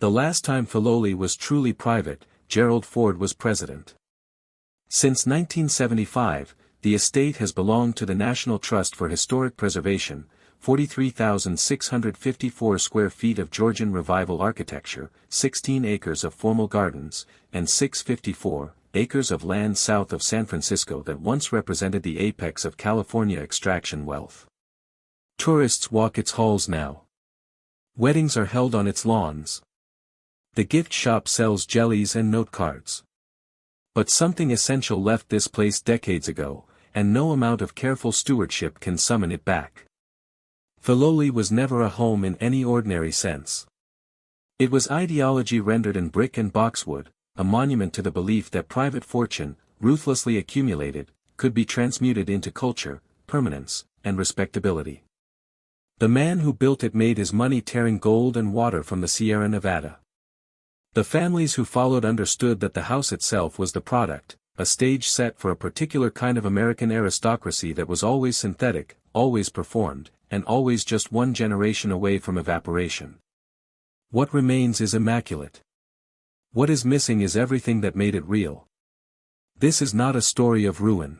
The last time Filoli was truly private, Gerald Ford was president. Since 1975, the estate has belonged to the National Trust for Historic Preservation, 43,654 square feet of Georgian Revival architecture, 16 acres of formal gardens, and 654 acres of land south of San Francisco that once represented the apex of California extraction wealth. Tourists walk its halls now. Weddings are held on its lawns. The gift shop sells jellies and note cards. But something essential left this place decades ago, and no amount of careful stewardship can summon it back. Filoli was never a home in any ordinary sense. It was ideology rendered in brick and boxwood, a monument to the belief that private fortune, ruthlessly accumulated, could be transmuted into culture, permanence, and respectability. The man who built it made his money tearing gold and water from the Sierra Nevada. The families who followed understood that the house itself was the product, a stage set for a particular kind of American aristocracy that was always synthetic, always performed, and always just one generation away from evaporation. What remains is immaculate. What is missing is everything that made it real. This is not a story of ruin.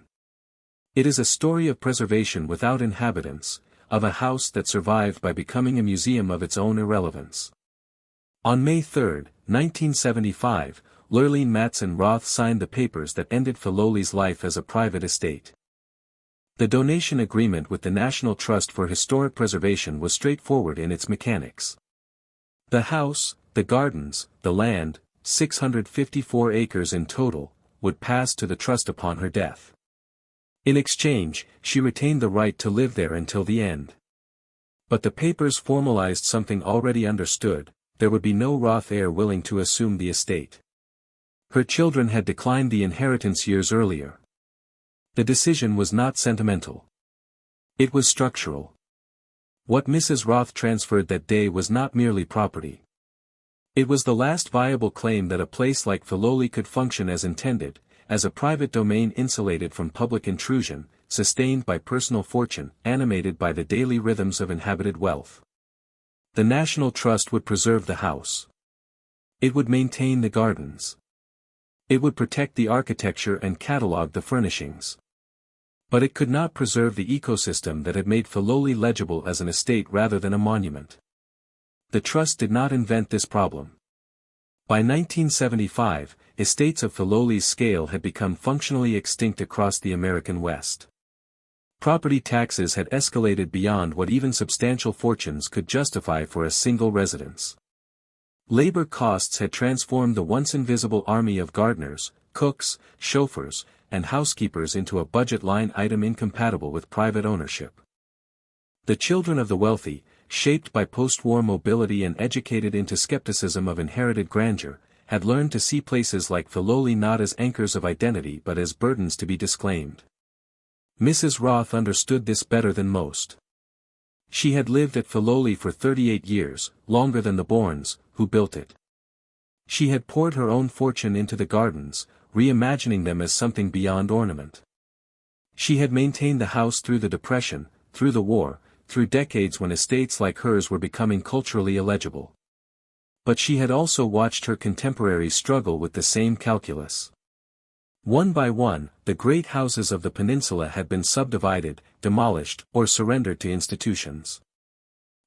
It is a story of preservation without inhabitants, of a house that survived by becoming a museum of its own irrelevance. On May 3, 1975, Lurleen Matson Roth signed the papers that ended Filoli's life as a private estate. The donation agreement with the National Trust for Historic Preservation was straightforward in its mechanics. The house, the gardens, the land, 654 acres in total, would pass to the trust upon her death. In exchange, she retained the right to live there until the end. But the papers formalized something already understood: there would be no Roth heir willing to assume the estate. Her children had declined the inheritance years earlier. The decision was not sentimental. It was structural. What Mrs. Roth transferred that day was not merely property. It was the last viable claim that a place like Filoli could function as intended, as a private domain insulated from public intrusion, sustained by personal fortune, animated by the daily rhythms of inhabited wealth. The National Trust would preserve the house. It would maintain the gardens. It would protect the architecture and catalog the furnishings. But it could not preserve the ecosystem that had made Filoli legible as an estate rather than a monument. The trust did not invent this problem. By 1975, estates of Filoli's scale had become functionally extinct across the American West. Property taxes had escalated beyond what even substantial fortunes could justify for a single residence. Labor costs had transformed the once invisible army of gardeners, cooks, chauffeurs, and housekeepers into a budget line item incompatible with private ownership. The children of the wealthy, shaped by post-war mobility and educated into skepticism of inherited grandeur, had learned to see places like Filoli not as anchors of identity but as burdens to be disclaimed. Mrs. Roth understood this better than most. She had lived at Filoli for 38 years, longer than the Bournes, who built it. She had poured her own fortune into the gardens, reimagining them as something beyond ornament. She had maintained the house through the Depression, through the war, through decades when estates like hers were becoming culturally illegible. But she had also watched her contemporaries struggle with the same calculus. One by one, the great houses of the peninsula had been subdivided, demolished, or surrendered to institutions.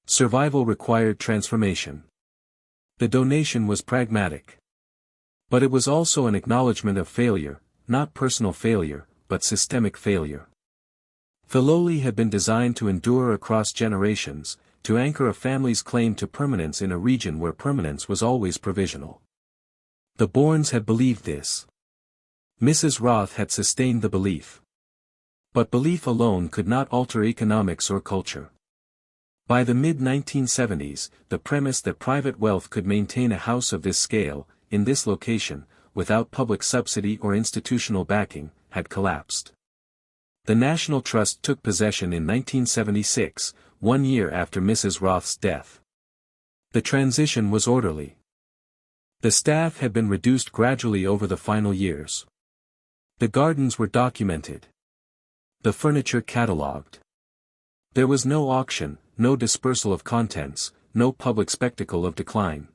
Survival required transformation. The donation was pragmatic. But it was also an acknowledgement of failure, not personal failure, but systemic failure. Filoli had been designed to endure across generations, to anchor a family's claim to permanence in a region where permanence was always provisional. The Bournes had believed this. Mrs. Roth had sustained the belief. But belief alone could not alter economics or culture. By the mid-1970s, the premise that private wealth could maintain a house of this scale, in this location, without public subsidy or institutional backing, had collapsed. The National Trust took possession in 1976, 1 year after Mrs. Roth's death. The transition was orderly. The staff had been reduced gradually over the final years. The gardens were documented. The furniture catalogued. There was no auction, no dispersal of contents, no public spectacle of decline.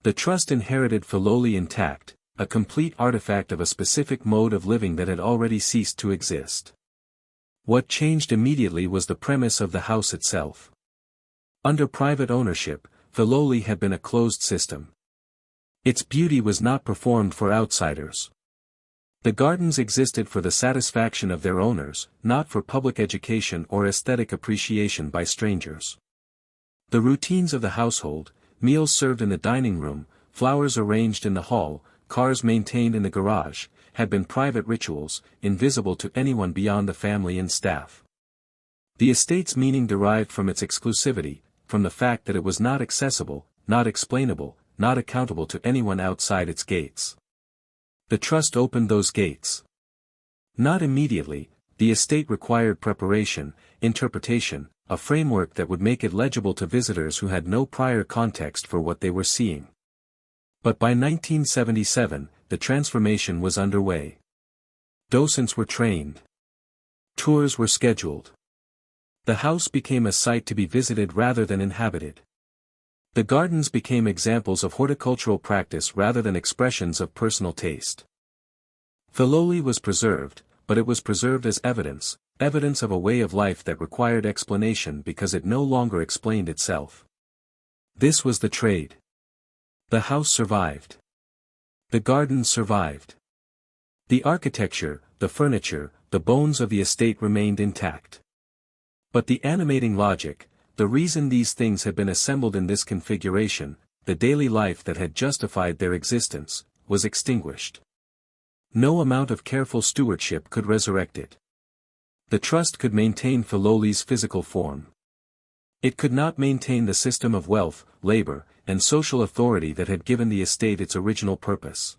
The trust inherited Filoli intact, a complete artifact of a specific mode of living that had already ceased to exist. What changed immediately was the premise of the house itself. Under private ownership, Filoli had been a closed system. Its beauty was not performed for outsiders. The gardens existed for the satisfaction of their owners, not for public education or aesthetic appreciation by strangers. The routines of the household, meals served in the dining room, flowers arranged in the hall, cars maintained in the garage, had been private rituals, invisible to anyone beyond the family and staff. The estate's meaning derived from its exclusivity, from the fact that it was not accessible, not explainable, not accountable to anyone outside its gates. The trust opened those gates. Not immediately, the estate required preparation, interpretation, a framework that would make it legible to visitors who had no prior context for what they were seeing. But by 1977, the transformation was underway. Docents were trained. Tours were scheduled. The house became a site to be visited rather than inhabited. The gardens became examples of horticultural practice rather than expressions of personal taste. Filoli was preserved, but it was preserved as evidence of a way of life that required explanation because it no longer explained itself. This was the trade. The house survived. The gardens survived. The architecture, the furniture, the bones of the estate remained intact. But the animating logic, the reason these things had been assembled in this configuration, the daily life that had justified their existence, was extinguished. No amount of careful stewardship could resurrect it. The trust could maintain Filoli's physical form. It could not maintain the system of wealth, labor, and social authority that had given the estate its original purpose.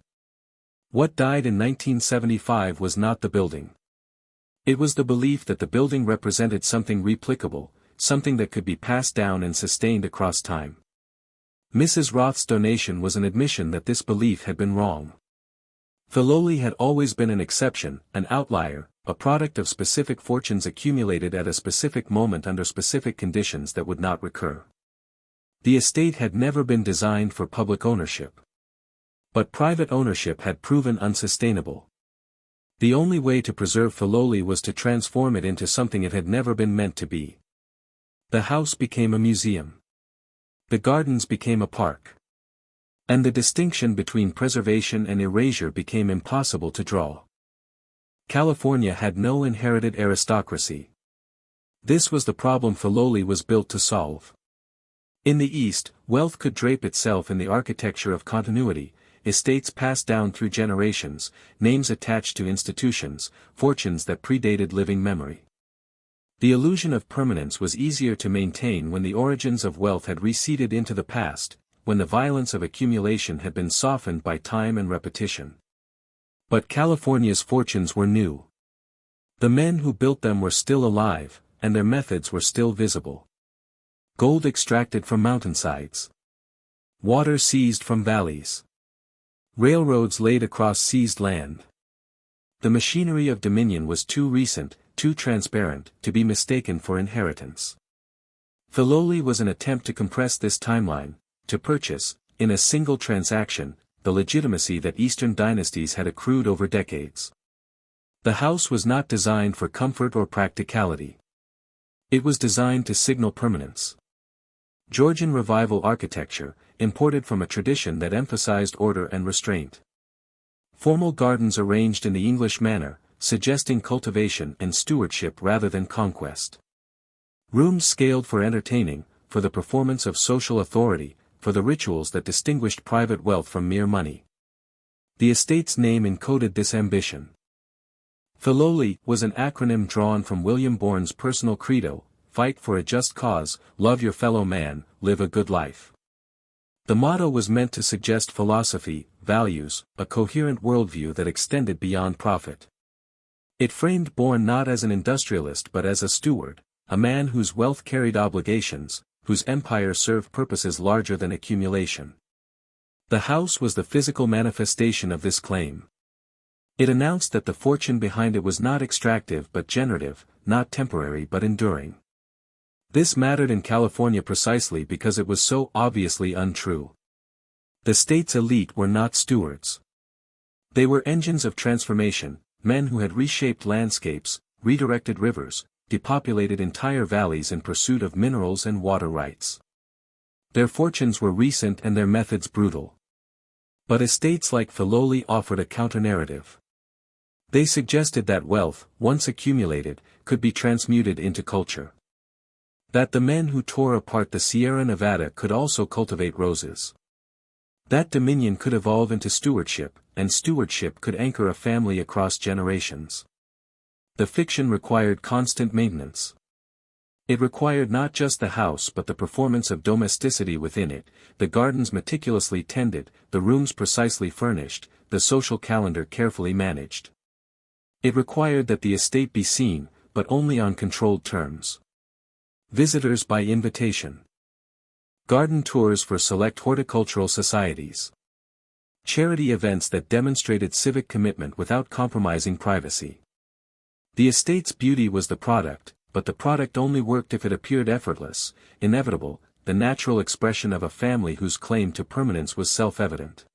What died in 1975 was not the building. It was the belief that the building represented something replicable, something that could be passed down and sustained across time. Mrs. Roth's donation was an admission that this belief had been wrong. Filoli had always been an exception, an outlier, a product of specific fortunes accumulated at a specific moment under specific conditions that would not recur. The estate had never been designed for public ownership. But private ownership had proven unsustainable. The only way to preserve Filoli was to transform it into something it had never been meant to be. The house became a museum. The gardens became a park. And the distinction between preservation and erasure became impossible to draw. California had no inherited aristocracy. This was the problem Filoli was built to solve. In the East, wealth could drape itself in the architecture of continuity, estates passed down through generations, names attached to institutions, fortunes that predated living memory. The illusion of permanence was easier to maintain when the origins of wealth had receded into the past, when the violence of accumulation had been softened by time and repetition. But California's fortunes were new. The men who built them were still alive, and their methods were still visible. Gold extracted from mountainsides. Water seized from valleys. Railroads laid across seized land. The machinery of dominion was too recent, too transparent, to be mistaken for inheritance. Filoli was an attempt to compress this timeline, to purchase, in a single transaction, the legitimacy that Eastern dynasties had accrued over decades. The house was not designed for comfort or practicality. It was designed to signal permanence. Georgian Revival architecture, imported from a tradition that emphasized order and restraint. Formal gardens arranged in the English manner, suggesting cultivation and stewardship rather than conquest. Rooms scaled for entertaining, for the performance of social authority, for the rituals that distinguished private wealth from mere money. The estate's name encoded this ambition. Filoli was an acronym drawn from William Bourne's personal credo: fight for a just cause, love your fellow man, live a good life. The motto was meant to suggest philosophy, values, a coherent worldview that extended beyond profit. It framed Bourne not as an industrialist but as a steward, a man whose wealth carried obligations, whose empire served purposes larger than accumulation. The house was the physical manifestation of this claim. It announced that the fortune behind it was not extractive but generative, not temporary but enduring. This mattered in California precisely because it was so obviously untrue. The state's elite were not stewards. They were engines of transformation, men who had reshaped landscapes, redirected rivers, depopulated entire valleys in pursuit of minerals and water rights. Their fortunes were recent and their methods brutal. But estates like Filoli offered a counter-narrative. They suggested that wealth, once accumulated, could be transmuted into culture. That the men who tore apart the Sierra Nevada could also cultivate roses. That dominion could evolve into stewardship, and stewardship could anchor a family across generations. The fiction required constant maintenance. It required not just the house but the performance of domesticity within it, the gardens meticulously tended, the rooms precisely furnished, the social calendar carefully managed. It required that the estate be seen, but only on controlled terms. Visitors by invitation. Garden tours for select horticultural societies. Charity events that demonstrated civic commitment without compromising privacy. The estate's beauty was the product, but the product only worked if it appeared effortless, inevitable, the natural expression of a family whose claim to permanence was self-evident.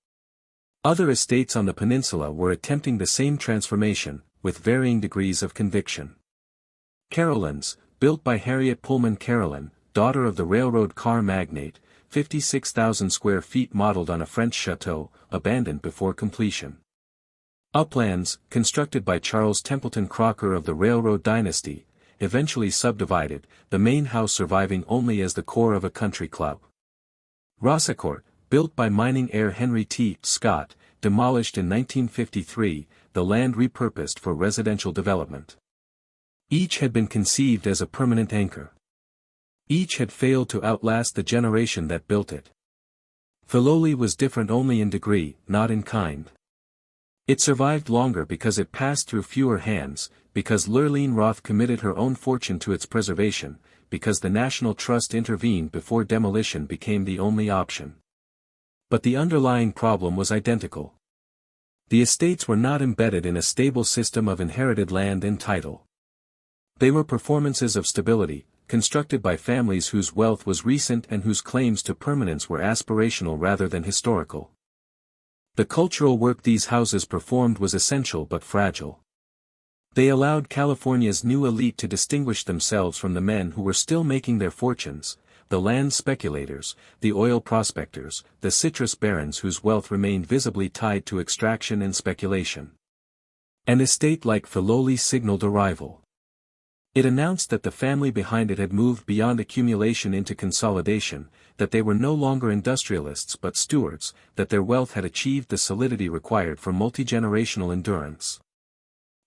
Other estates on the peninsula were attempting the same transformation, with varying degrees of conviction. Carolyn's, built by Harriet Pullman Carolyn, daughter of the railroad car magnate, 56,000 square feet modeled on a French chateau, abandoned before completion. Uplands, constructed by Charles Templeton Crocker of the railroad dynasty, eventually subdivided, the main house surviving only as the core of a country club. Rossacourt, built by mining heir Henry T. Scott, demolished in 1953, the land repurposed for residential development. Each had been conceived as a permanent anchor. Each had failed to outlast the generation that built it. Filoli was different only in degree, not in kind. It survived longer because it passed through fewer hands, because Lurleen Roth committed her own fortune to its preservation, because the National Trust intervened before demolition became the only option. But the underlying problem was identical. The estates were not embedded in a stable system of inherited land and title. They were performances of stability, constructed by families whose wealth was recent and whose claims to permanence were aspirational rather than historical. The cultural work these houses performed was essential but fragile. They allowed California's new elite to distinguish themselves from the men who were still making their fortunes, the land speculators, the oil prospectors, the citrus barons whose wealth remained visibly tied to extraction and speculation. An estate like Filoli signaled arrival. It announced that the family behind it had moved beyond accumulation into consolidation, that they were no longer industrialists but stewards, that their wealth had achieved the solidity required for multi-generational endurance.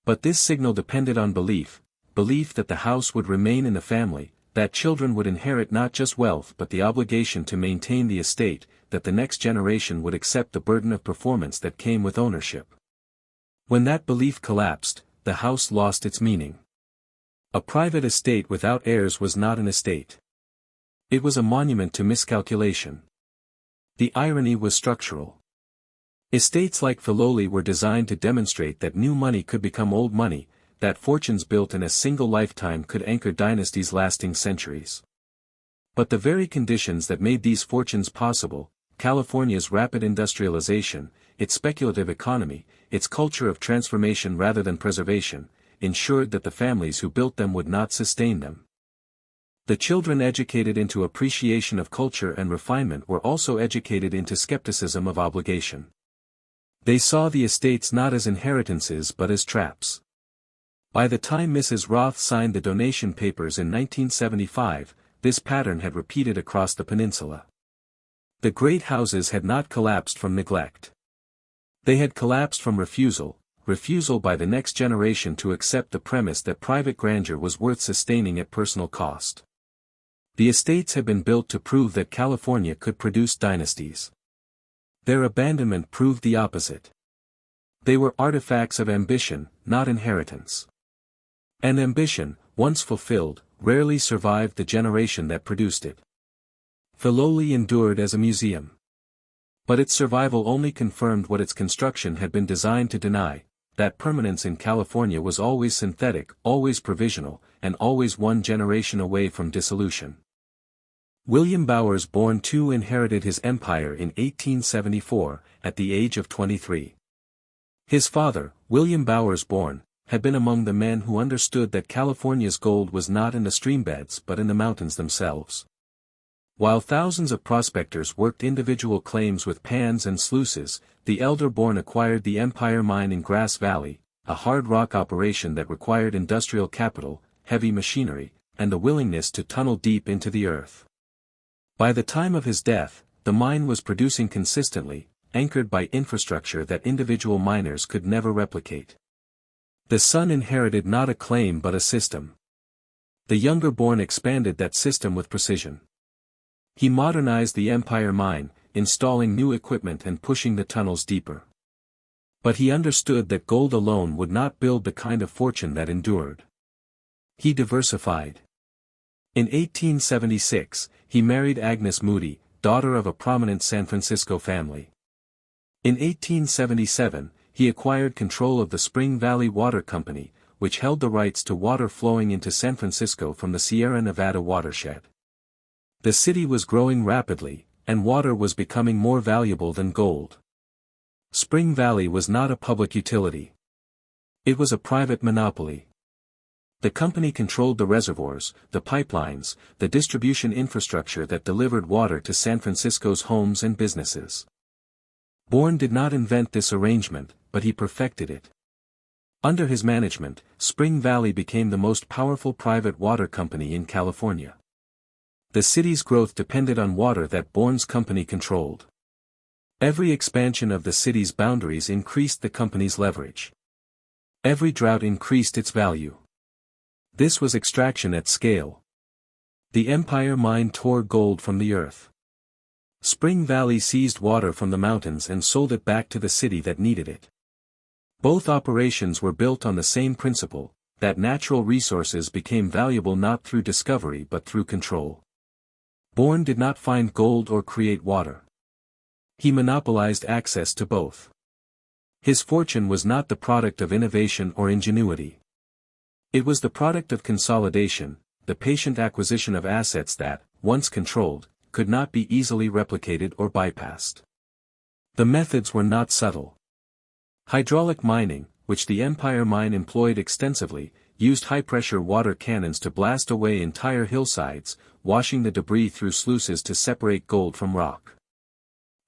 But this signal depended on belief that the house would remain in the family, that children would inherit not just wealth but the obligation to maintain the estate, that the next generation would accept the burden of performance that came with ownership. When that belief collapsed, the house lost its meaning. A private estate without heirs was not an estate. It was a monument to miscalculation. The irony was structural. Estates like Filoli were designed to demonstrate that new money could become old money, that fortunes built in a single lifetime could anchor dynasties lasting centuries. But the very conditions that made these fortunes possible, California's rapid industrialization, its speculative economy, its culture of transformation rather than preservation, ensured that the families who built them would not sustain them. The children educated into appreciation of culture and refinement were also educated into skepticism of obligation. They saw the estates not as inheritances but as traps. By the time Mrs. Roth signed the donation papers in 1975, this pattern had repeated across the peninsula. The great houses had not collapsed from neglect. They had collapsed from refusal by the next generation to accept the premise that private grandeur was worth sustaining at personal cost. The estates had been built to prove that California could produce dynasties. Their abandonment proved the opposite. They were artifacts of ambition, not inheritance. And ambition, once fulfilled, rarely survived the generation that produced it. Filoli endured as a museum. But its survival only confirmed what its construction had been designed to deny, that permanence in California was always synthetic, always provisional, and always one generation away from dissolution. William Bowers, born II, inherited his empire in 1874, at the age of 23. His father, William Bowers born, had been among the men who understood that California's gold was not in the streambeds but in the mountains themselves. While thousands of prospectors worked individual claims with pans and sluices, the elder Bourne acquired the Empire Mine in Grass Valley, a hard rock operation that required industrial capital, heavy machinery, and a willingness to tunnel deep into the earth. By the time of his death, the mine was producing consistently, anchored by infrastructure that individual miners could never replicate. The son inherited not a claim but a system. The younger Bourne expanded that system with precision. He modernized the Empire Mine, installing new equipment and pushing the tunnels deeper. But he understood that gold alone would not build the kind of fortune that endured. He diversified. In 1876, he married Agnes Moody, daughter of a prominent San Francisco family. In 1877, he acquired control of the Spring Valley Water Company, which held the rights to water flowing into San Francisco from the Sierra Nevada watershed. The city was growing rapidly, and water was becoming more valuable than gold. Spring Valley was not a public utility. It was a private monopoly. The company controlled the reservoirs, the pipelines, the distribution infrastructure that delivered water to San Francisco's homes and businesses. Bourne did not invent this arrangement, but he perfected it. Under his management, Spring Valley became the most powerful private water company in California. The city's growth depended on water that Bourne's company controlled. Every expansion of the city's boundaries increased the company's leverage. Every drought increased its value. This was extraction at scale. The Empire Mine tore gold from the earth. Spring Valley seized water from the mountains and sold it back to the city that needed it. Both operations were built on the same principle, that natural resources became valuable not through discovery but through control. Bourne did not find gold or create water. He monopolized access to both. His fortune was not the product of innovation or ingenuity. It was the product of consolidation, the patient acquisition of assets that, once controlled, could not be easily replicated or bypassed. The methods were not subtle. Hydraulic mining, which the Empire Mine employed extensively, used high-pressure water cannons to blast away entire hillsides, washing the debris through sluices to separate gold from rock.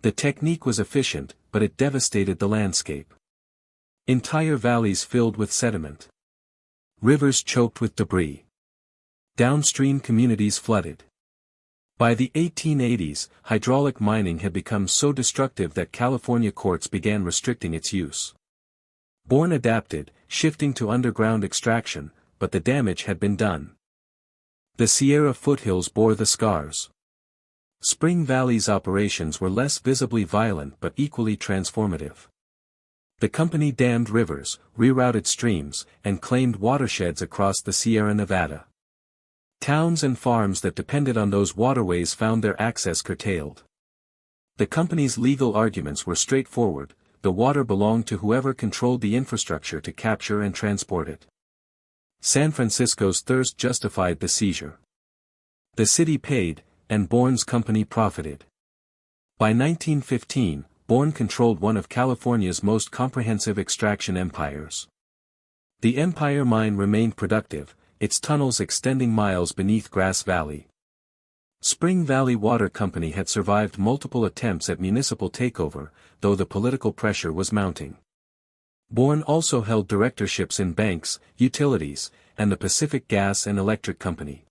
The technique was efficient, but it devastated the landscape. Entire valleys filled with sediment. Rivers choked with debris. Downstream communities flooded. By the 1880s, hydraulic mining had become so destructive that California courts began restricting its use. Bourne adapted, shifting to underground extraction, but the damage had been done. The Sierra foothills bore the scars. Spring Valley's operations were less visibly violent but equally transformative. The company dammed rivers, rerouted streams, and claimed watersheds across the Sierra Nevada. Towns and farms that depended on those waterways found their access curtailed. The company's legal arguments were straightforward: the water belonged to whoever controlled the infrastructure to capture and transport it. San Francisco's thirst justified the seizure. The city paid, and Bourne's company profited. By 1915, Bourne controlled one of California's most comprehensive extraction empires. The Empire Mine remained productive, its tunnels extending miles beneath Grass Valley. Spring Valley Water Company had survived multiple attempts at municipal takeover, though the political pressure was mounting. Bourne also held directorships in banks, utilities, and the Pacific Gas and Electric Company.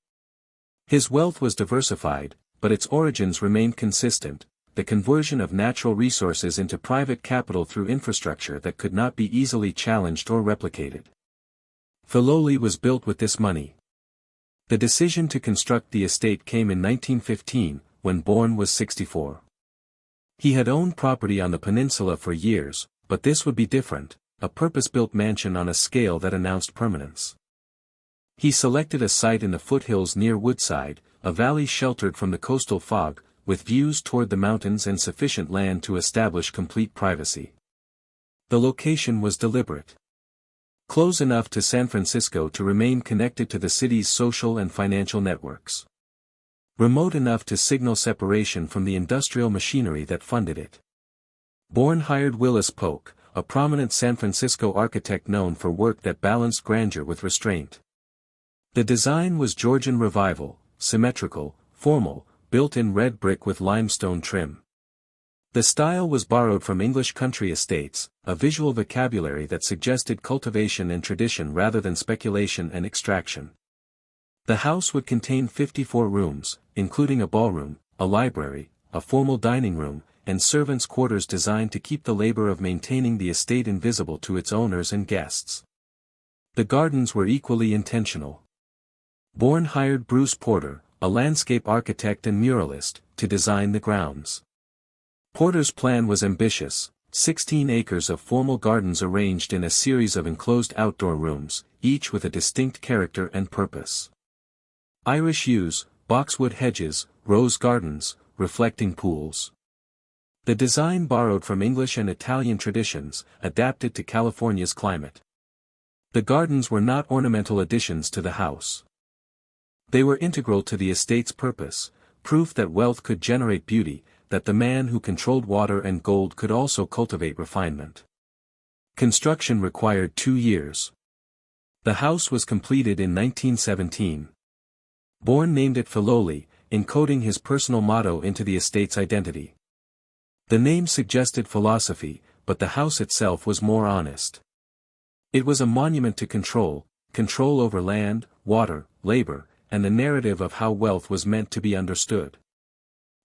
His wealth was diversified, but its origins remained consistent: the conversion of natural resources into private capital through infrastructure that could not be easily challenged or replicated. Filoli was built with this money. The decision to construct the estate came in 1915, when Bourne was 64. He had owned property on the peninsula for years, but this would be different, a purpose-built mansion on a scale that announced permanence. He selected a site in the foothills near Woodside, a valley sheltered from the coastal fog, with views toward the mountains and sufficient land to establish complete privacy. The location was deliberate. Close enough to San Francisco to remain connected to the city's social and financial networks. remote enough to signal separation from the industrial machinery that funded it. Bourne hired Willis Polk, a prominent San Francisco architect known for work that balanced grandeur with restraint. The design was Georgian Revival, symmetrical, formal, built in red brick with limestone trim. The style was borrowed from English country estates, a visual vocabulary that suggested cultivation and tradition rather than speculation and extraction. The house would contain 54 rooms, including a ballroom, a library, a formal dining room, and servants' quarters designed to keep the labor of maintaining the estate invisible to its owners and guests. The gardens were equally intentional. Bourne hired Bruce Porter, a landscape architect and muralist, to design the grounds. Porter's plan was ambitious: 16 acres of formal gardens arranged in a series of enclosed outdoor rooms, each with a distinct character and purpose. Irish yews, boxwood hedges, rose gardens, reflecting pools. The design borrowed from English and Italian traditions, adapted to California's climate. The gardens were not ornamental additions to the house. They were integral to the estate's purpose, proof that wealth could generate beauty, that the man who controlled water and gold could also cultivate refinement. Construction required 2 years. The house was completed in 1917. Bourne named it Filoli, encoding his personal motto into the estate's identity. The name suggested philosophy, but the house itself was more honest. It was a monument to control over land, water, labor, and the narrative of how wealth was meant to be understood.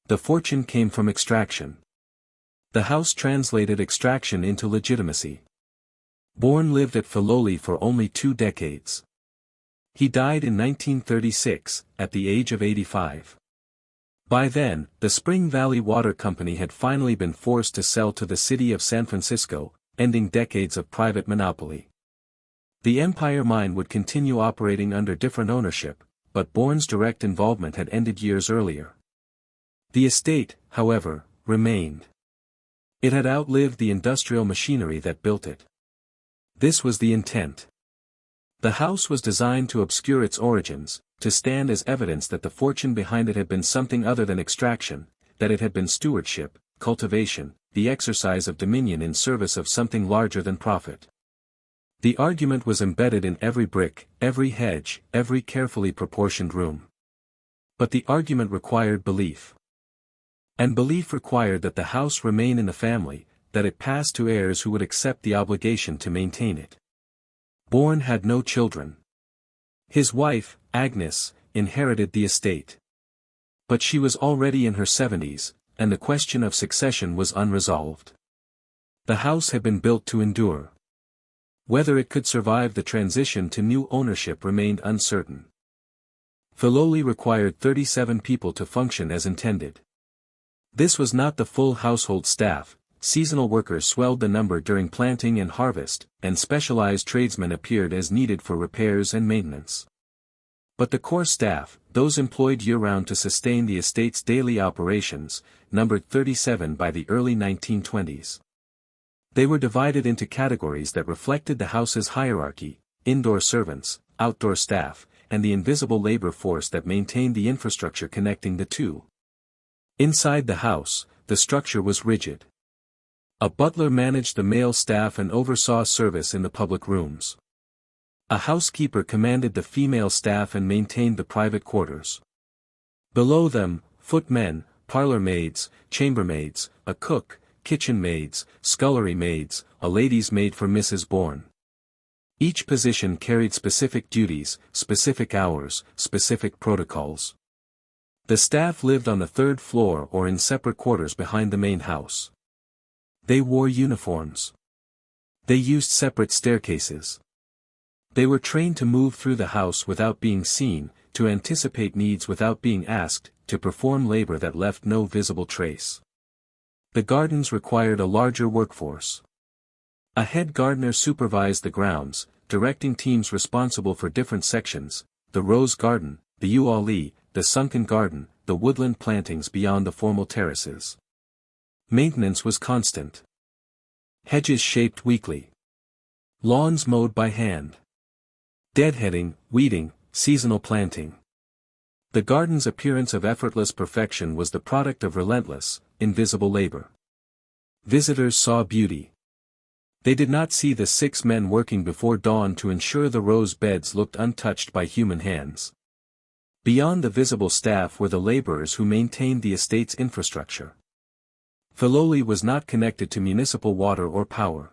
The fortune came from extraction. The house translated extraction into legitimacy. Bourne lived at Filoli for only 2 decades. He died in 1936, at the age of 85. By then, the Spring Valley Water Company had finally been forced to sell to the city of San Francisco, ending decades of private monopoly. The Empire Mine would continue operating under different ownership, but Bourne's direct involvement had ended years earlier. The estate, however, remained. It had outlived the industrial machinery that built it. This was the intent. The house was designed to obscure its origins, to stand as evidence that the fortune behind it had been something other than extraction, that it had been stewardship, cultivation, the exercise of dominion in service of something larger than profit. The argument was embedded in every brick, every hedge, every carefully proportioned room. But the argument required belief. And belief required that the house remain in the family, that it pass to heirs who would accept the obligation to maintain it. Bourne had no children. His wife, Agnes, inherited the estate. But she was already in her 70s, and the question of succession was unresolved. The house had been built to endure. Whether it could survive the transition to new ownership remained uncertain. Filoli required 37 people to function as intended. This was not the full household staff. Seasonal workers swelled the number during planting and harvest, and specialized tradesmen appeared as needed for repairs and maintenance. But the core staff, those employed year-round to sustain the estate's daily operations, numbered 37 by the early 1920s. They were divided into categories that reflected the house's hierarchy: indoor servants, outdoor staff, and the invisible labor force that maintained the infrastructure connecting the two. Inside the house, the structure was rigid. A butler managed the male staff and oversaw service in the public rooms. A housekeeper commanded the female staff and maintained the private quarters. Below them, footmen, parlor maids, chambermaids, a cook, kitchen maids, scullery maids, a lady's maid for Mrs. Bourne. Each position carried specific duties, specific hours, specific protocols. The staff lived on the 3rd floor or in separate quarters behind the main house. They wore uniforms. They used separate staircases. They were trained to move through the house without being seen, to anticipate needs without being asked, to perform labor that left no visible trace. The gardens required a larger workforce. A head gardener supervised the grounds, directing teams responsible for different sections: the rose garden, the uali, the sunken garden, the woodland plantings beyond the formal terraces. Maintenance was constant. Hedges shaped weekly. Lawns mowed by hand. Deadheading, weeding, seasonal planting. The garden's appearance of effortless perfection was the product of relentless, invisible labor. Visitors saw beauty. They did not see the 6 men working before dawn to ensure the rose beds looked untouched by human hands. Beyond the visible staff were the laborers who maintained the estate's infrastructure. Filoli was not connected to municipal water or power.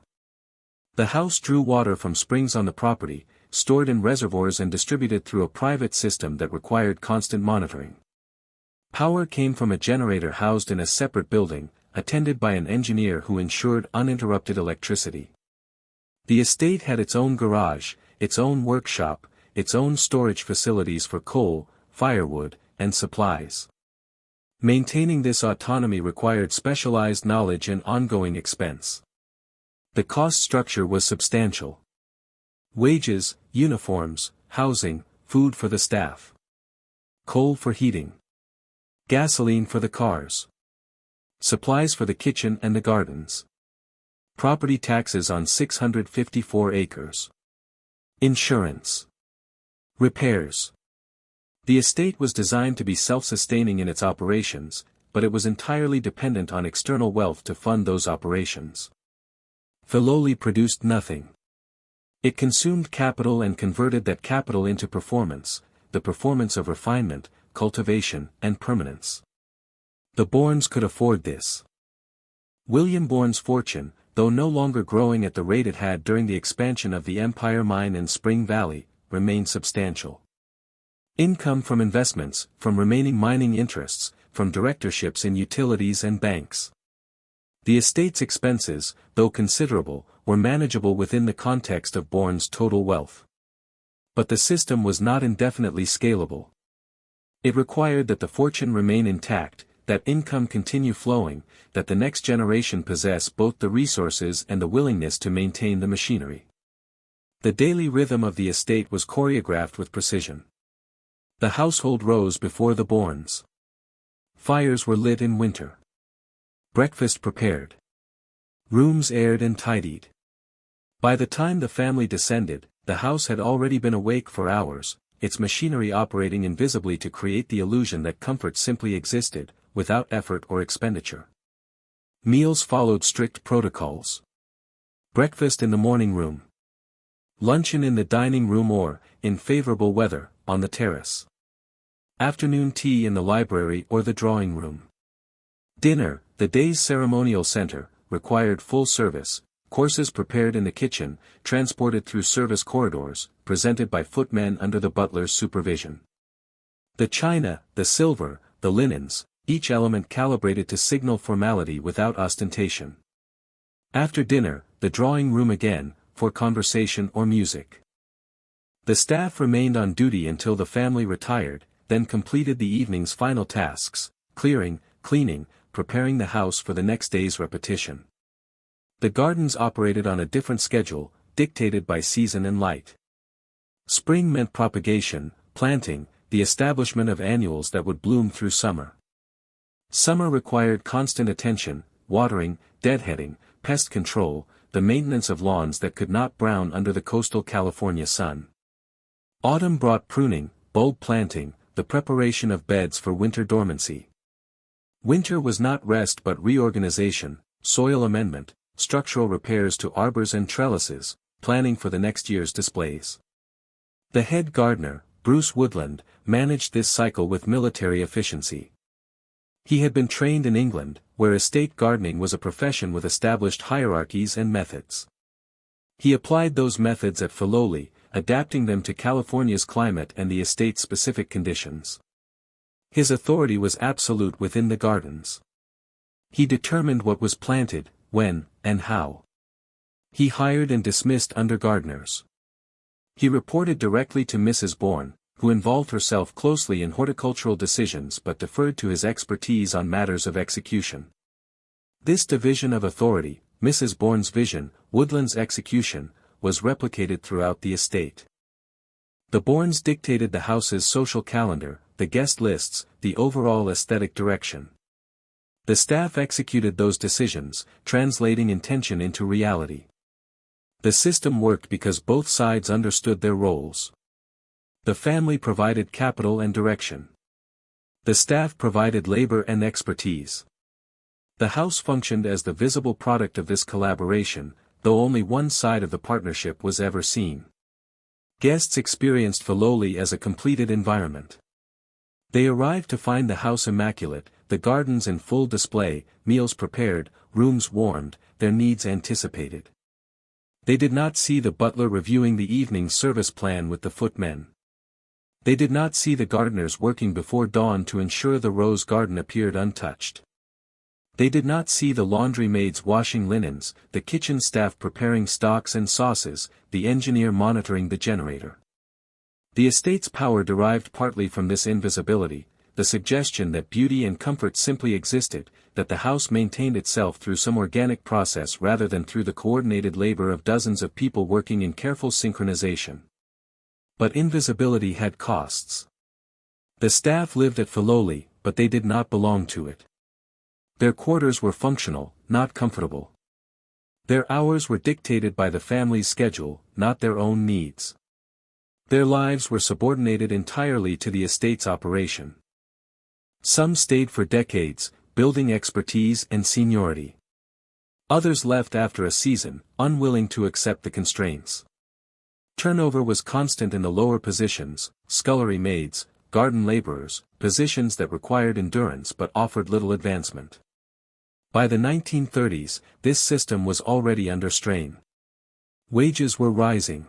The house drew water from springs on the property, stored in reservoirs and distributed through a private system that required constant monitoring. Power came from a generator housed in a separate building, attended by an engineer who ensured uninterrupted electricity. The estate had its own garage, its own workshop, its own storage facilities for coal, firewood, and supplies. Maintaining this autonomy required specialized knowledge and ongoing expense. The cost structure was substantial. Wages, uniforms, housing, food for the staff. Coal for heating. Gasoline for the cars. Supplies for the kitchen and the gardens. Property taxes on 654 acres. Insurance. Repairs. The estate was designed to be self-sustaining in its operations, but it was entirely dependent on external wealth to fund those operations. Filoli produced nothing. It consumed capital and converted that capital into performance, the performance of refinement, cultivation, and permanence. The Bournes could afford this. William Bourne's fortune, though no longer growing at the rate it had during the expansion of the Empire Mine in Spring Valley, remained substantial. Income from investments, from remaining mining interests, from directorships in utilities and banks. The estate's expenses, though considerable, were manageable within the context of Bourne's total wealth. But the system was not indefinitely scalable. It required that the fortune remain intact, that income continue flowing, that the next generation possess both the resources and the willingness to maintain the machinery. The daily rhythm of the estate was choreographed with precision. The household rose before the Bournes. Fires were lit in winter. Breakfast prepared. Rooms aired and tidied. By the time the family descended, the house had already been awake for hours, its machinery operating invisibly to create the illusion that comfort simply existed, without effort or expenditure. Meals followed strict protocols. Breakfast in the morning room. Luncheon in the dining room or, in favorable weather, on the terrace. Afternoon tea in the library or the drawing room. Dinner, the day's ceremonial center, required full service, courses prepared in the kitchen, transported through service corridors, presented by footmen under the butler's supervision. The china, the silver, the linens, each element calibrated to signal formality without ostentation. After dinner, the drawing room again, for conversation or music. The staff remained on duty until the family retired, then completed the evening's final tasks, clearing, cleaning, preparing the house for the next day's repetition. The gardens operated on a different schedule, dictated by season and light. Spring meant propagation, planting, the establishment of annuals that would bloom through summer. Summer required constant attention, watering, deadheading, pest control, the maintenance of lawns that could not brown under the coastal California sun. Autumn brought pruning, bulb planting, the preparation of beds for winter dormancy. Winter was not rest but reorganization, soil amendment, structural repairs to arbors and trellises, planning for the next year's displays. The head gardener, Bruce Woodland, managed this cycle with military efficiency. He had been trained in England, where estate gardening was a profession with established hierarchies and methods. He applied those methods at Filoli, adapting them to California's climate and the estate's specific conditions. His authority was absolute within the gardens. He determined what was planted, when, and how. He hired and dismissed under-gardeners. He reported directly to Mrs. Bourne, who involved herself closely in horticultural decisions but deferred to his expertise on matters of execution. This division of authority, Mrs. Bourne's vision, Woodland's execution, was replicated throughout the estate. The Bournes dictated the house's social calendar, the guest lists, the overall aesthetic direction. The staff executed those decisions, translating intention into reality. The system worked because both sides understood their roles. The family provided capital and direction. The staff provided labor and expertise. The house functioned as the visible product of this collaboration, though only one side of the partnership was ever seen. Guests experienced Filoli as a completed environment. They arrived to find the house immaculate, the gardens in full display, meals prepared, rooms warmed, their needs anticipated. They did not see the butler reviewing the evening service plan with the footmen. They did not see the gardeners working before dawn to ensure the rose garden appeared untouched. They did not see the laundry maids washing linens, the kitchen staff preparing stocks and sauces, the engineer monitoring the generator. The estate's power derived partly from this invisibility, the suggestion that beauty and comfort simply existed, that the house maintained itself through some organic process rather than through the coordinated labor of dozens of people working in careful synchronization. But invisibility had costs. The staff lived at Filoli, but they did not belong to it. Their quarters were functional, not comfortable. Their hours were dictated by the family's schedule, not their own needs. Their lives were subordinated entirely to the estate's operation. Some stayed for decades, building expertise and seniority. Others left after a season, unwilling to accept the constraints. Turnover was constant in the lower positions, scullery maids, garden laborers, positions that required endurance but offered little advancement. By the 1930s, this system was already under strain. Wages were rising.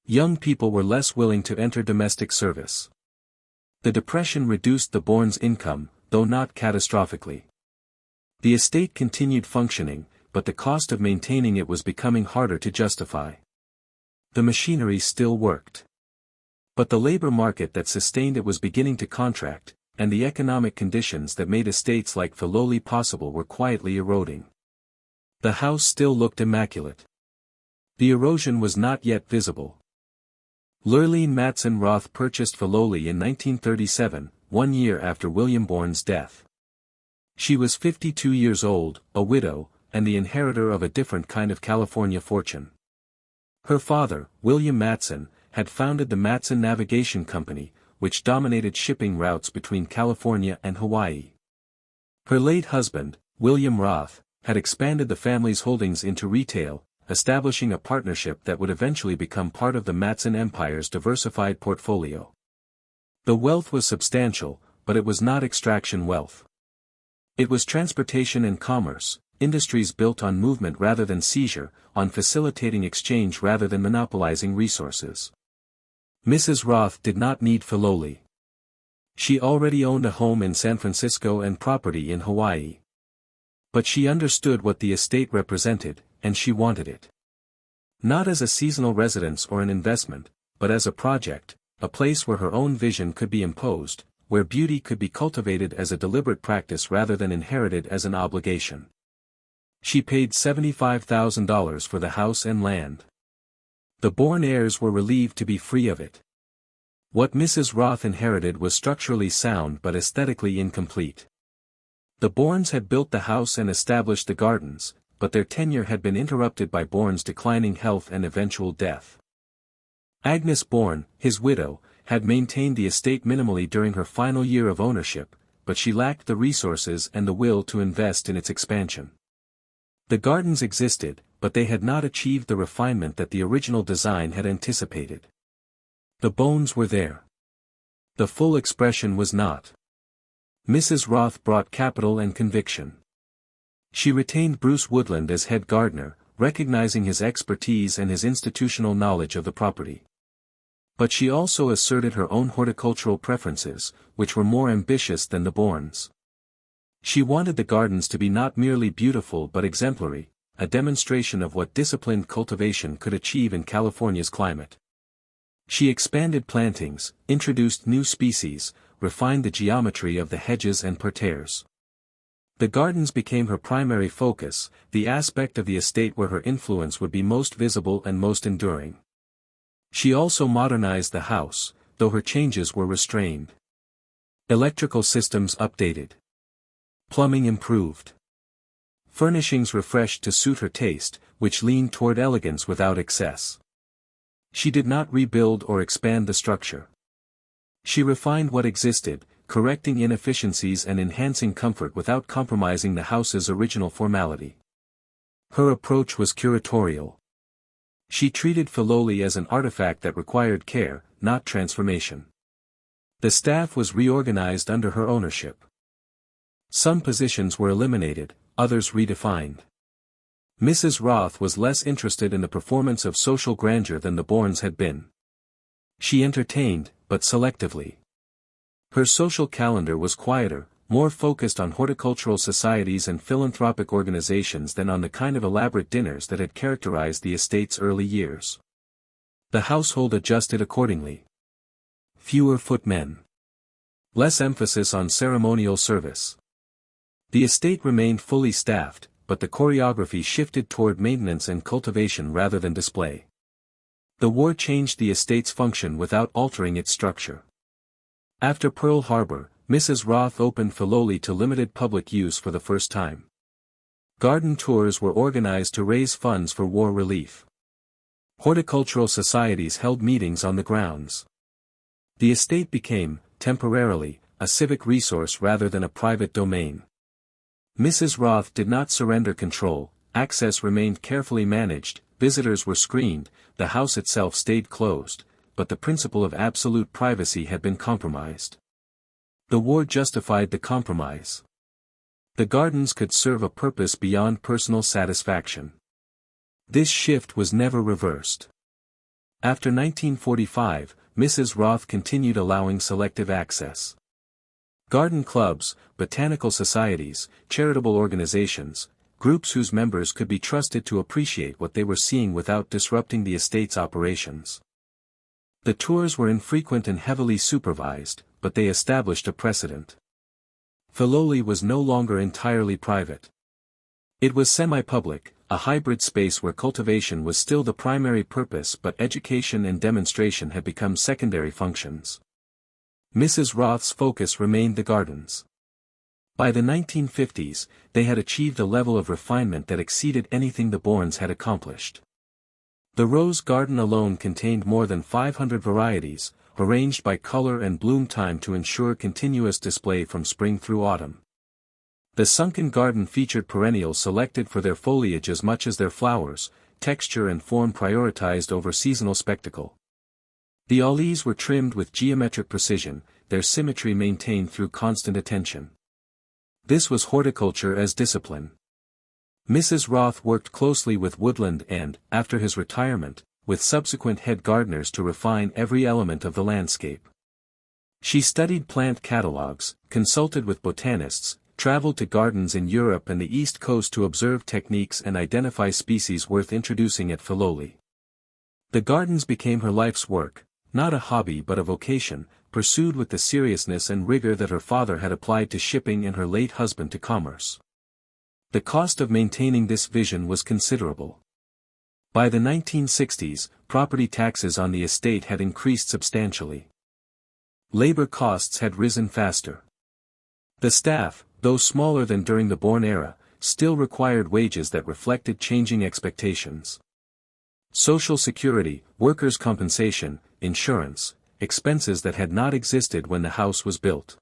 Young people were less willing to enter domestic service. The Depression reduced the Bournes' income, though not catastrophically. The estate continued functioning, but the cost of maintaining it was becoming harder to justify. The machinery still worked. But the labor market that sustained it was beginning to contract, and the economic conditions that made estates like Filoli possible were quietly eroding. The house still looked immaculate. The erosion was not yet visible. Lurleen Matson Roth purchased Filoli in 1937, 1 year after William Bourne's death. She was 52 years old, a widow, and the inheritor of a different kind of California fortune. Her father, William Matson, had founded the Matson Navigation Company, which dominated shipping routes between California and Hawaii. Her late husband, William Roth, had expanded the family's holdings into retail, establishing a partnership that would eventually become part of the Matson Empire's diversified portfolio. The wealth was substantial, but it was not extraction wealth. It was transportation and commerce, industries built on movement rather than seizure, on facilitating exchange rather than monopolizing resources. Mrs. Roth did not need Filoli. She already owned a home in San Francisco and property in Hawaii. But she understood what the estate represented, and she wanted it. Not as a seasonal residence or an investment, but as a project, a place where her own vision could be imposed, where beauty could be cultivated as a deliberate practice rather than inherited as an obligation. She paid $75,000 for the house and land. The Bourne heirs were relieved to be free of it. What Mrs. Roth inherited was structurally sound but aesthetically incomplete. The Bournes had built the house and established the gardens, but their tenure had been interrupted by Bourne's declining health and eventual death. Agnes Bourne, his widow, had maintained the estate minimally during her final year of ownership, but she lacked the resources and the will to invest in its expansion. The gardens existed, but they had not achieved the refinement that the original design had anticipated. The bones were there. The full expression was not. Mrs. Roth brought capital and conviction. She retained Bruce Woodland as head gardener, recognizing his expertise and his institutional knowledge of the property. But she also asserted her own horticultural preferences, which were more ambitious than the Bournes'. She wanted the gardens to be not merely beautiful but exemplary, a demonstration of what disciplined cultivation could achieve in California's climate. She expanded plantings, introduced new species, refined the geometry of the hedges and parterres. The gardens became her primary focus, the aspect of the estate where her influence would be most visible and most enduring. She also modernized the house, though her changes were restrained. Electrical systems updated. Plumbing improved. Furnishings refreshed to suit her taste, which leaned toward elegance without excess. She did not rebuild or expand the structure. She refined what existed, correcting inefficiencies and enhancing comfort without compromising the house's original formality. Her approach was curatorial. She treated Filoli as an artifact that required care, not transformation. The staff was reorganized under her ownership. Some positions were eliminated, others redefined. Mrs. Roth was less interested in the performance of social grandeur than the Bournes had been. She entertained, but selectively. Her social calendar was quieter, more focused on horticultural societies and philanthropic organizations than on the kind of elaborate dinners that had characterized the estate's early years. The household adjusted accordingly. Fewer footmen. Less emphasis on ceremonial service. The estate remained fully staffed, but the choreography shifted toward maintenance and cultivation rather than display. The war changed the estate's function without altering its structure. After Pearl Harbor, Mrs. Roth opened Filoli to limited public use for the first time. Garden tours were organized to raise funds for war relief. Horticultural societies held meetings on the grounds. The estate became, temporarily, a civic resource rather than a private domain. Mrs. Roth did not surrender control, access remained carefully managed, visitors were screened, the house itself stayed closed, but the principle of absolute privacy had been compromised. The war justified the compromise. The gardens could serve a purpose beyond personal satisfaction. This shift was never reversed. After 1945, Mrs. Roth continued allowing selective access. Garden clubs, botanical societies, charitable organizations, groups whose members could be trusted to appreciate what they were seeing without disrupting the estate's operations. The tours were infrequent and heavily supervised, but they established a precedent. Filoli was no longer entirely private. It was semi-public, a hybrid space where cultivation was still the primary purpose but education and demonstration had become secondary functions. Mrs. Roth's focus remained the gardens. By the 1950s, they had achieved a level of refinement that exceeded anything the Bournes had accomplished. The rose garden alone contained more than 500 varieties, arranged by color and bloom time to ensure continuous display from spring through autumn. The sunken garden featured perennials selected for their foliage as much as their flowers, texture and form prioritized over seasonal spectacle. The alleys were trimmed with geometric precision, their symmetry maintained through constant attention. This was horticulture as discipline. Mrs. Roth worked closely with Woodland and, after his retirement, with subsequent head gardeners to refine every element of the landscape. She studied plant catalogs, consulted with botanists, traveled to gardens in Europe and the East Coast to observe techniques and identify species worth introducing at Filoli. The gardens became her life's work, not a hobby but a vocation, pursued with the seriousness and rigor that her father had applied to shipping and her late husband to commerce. The cost of maintaining this vision was considerable. By the 1960s, property taxes on the estate had increased substantially. Labor costs had risen faster. The staff, though smaller than during the Bourne era, still required wages that reflected changing expectations. Social security, workers' compensation, insurance, expenses that had not existed when the house was built.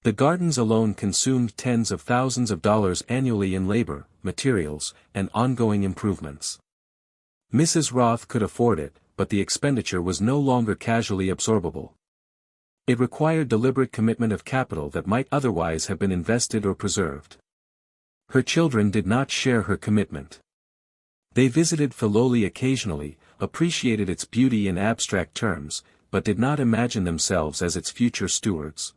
The gardens alone consumed tens of thousands of dollars annually in labor, materials, and ongoing improvements. Mrs. Roth could afford it, but the expenditure was no longer casually absorbable. It required deliberate commitment of capital that might otherwise have been invested or preserved. Her children did not share her commitment. They visited Filoli occasionally, appreciated its beauty in abstract terms, but did not imagine themselves as its future stewards.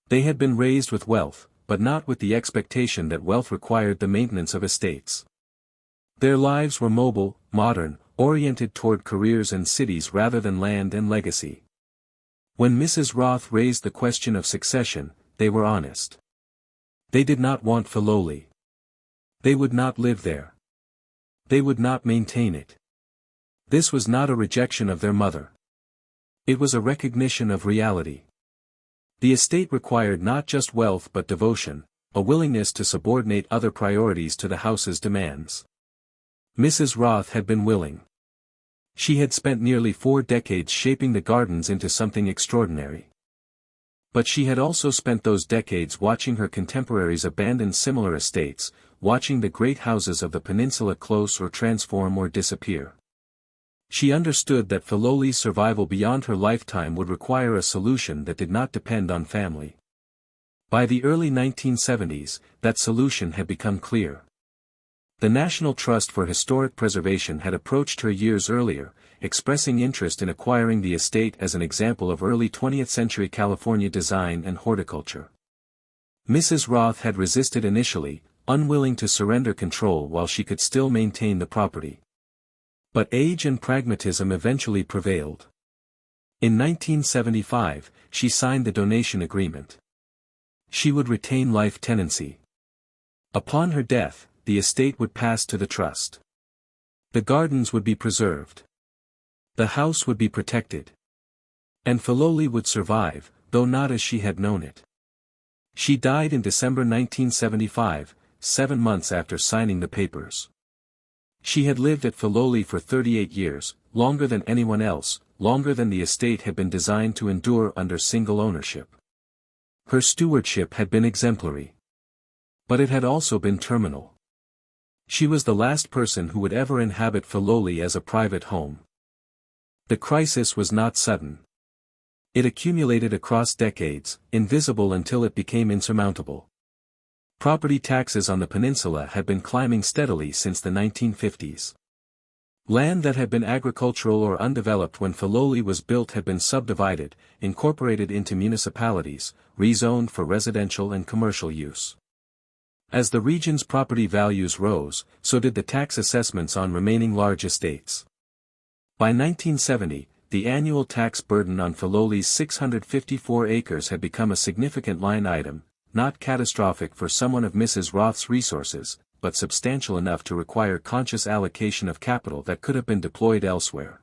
They had been raised with wealth, but not with the expectation that wealth required the maintenance of estates. Their lives were mobile, modern, oriented toward careers and cities rather than land and legacy. When Mrs. Roth raised the question of succession, they were honest. They did not want Filoli. They would not live there. They would not maintain it. This was not a rejection of their mother. It was a recognition of reality. The estate required not just wealth but devotion, a willingness to subordinate other priorities to the house's demands. Mrs. Roth had been willing. She had spent nearly 4 decades shaping the gardens into something extraordinary. But she had also spent those decades watching her contemporaries abandon similar estates, watching the great houses of the peninsula close or transform or disappear. She understood that Filoli's survival beyond her lifetime would require a solution that did not depend on family. By the early 1970s, that solution had become clear. The National Trust for Historic Preservation had approached her years earlier, expressing interest in acquiring the estate as an example of early 20th-century California design and horticulture. Mrs. Roth had resisted initially, unwilling to surrender control while she could still maintain the property. But age and pragmatism eventually prevailed. In 1975, she signed the donation agreement. She would retain life tenancy. Upon her death, the estate would pass to the trust. The gardens would be preserved. The house would be protected. And Filoli would survive, though not as she had known it. She died in December 1975, 7 months after signing the papers. She had lived at Filoli for 38 years, longer than anyone else, longer than the estate had been designed to endure under single ownership. Her stewardship had been exemplary. But it had also been terminal. She was the last person who would ever inhabit Filoli as a private home. The crisis was not sudden. It accumulated across decades, invisible until it became insurmountable. Property taxes on the peninsula had been climbing steadily since the 1950s. Land that had been agricultural or undeveloped when Filoli was built had been subdivided, incorporated into municipalities, rezoned for residential and commercial use. As the region's property values rose, so did the tax assessments on remaining large estates. By 1970, the annual tax burden on Filoli's 654 acres had become a significant line item, not catastrophic for someone of Mrs. Roth's resources, but substantial enough to require conscious allocation of capital that could have been deployed elsewhere.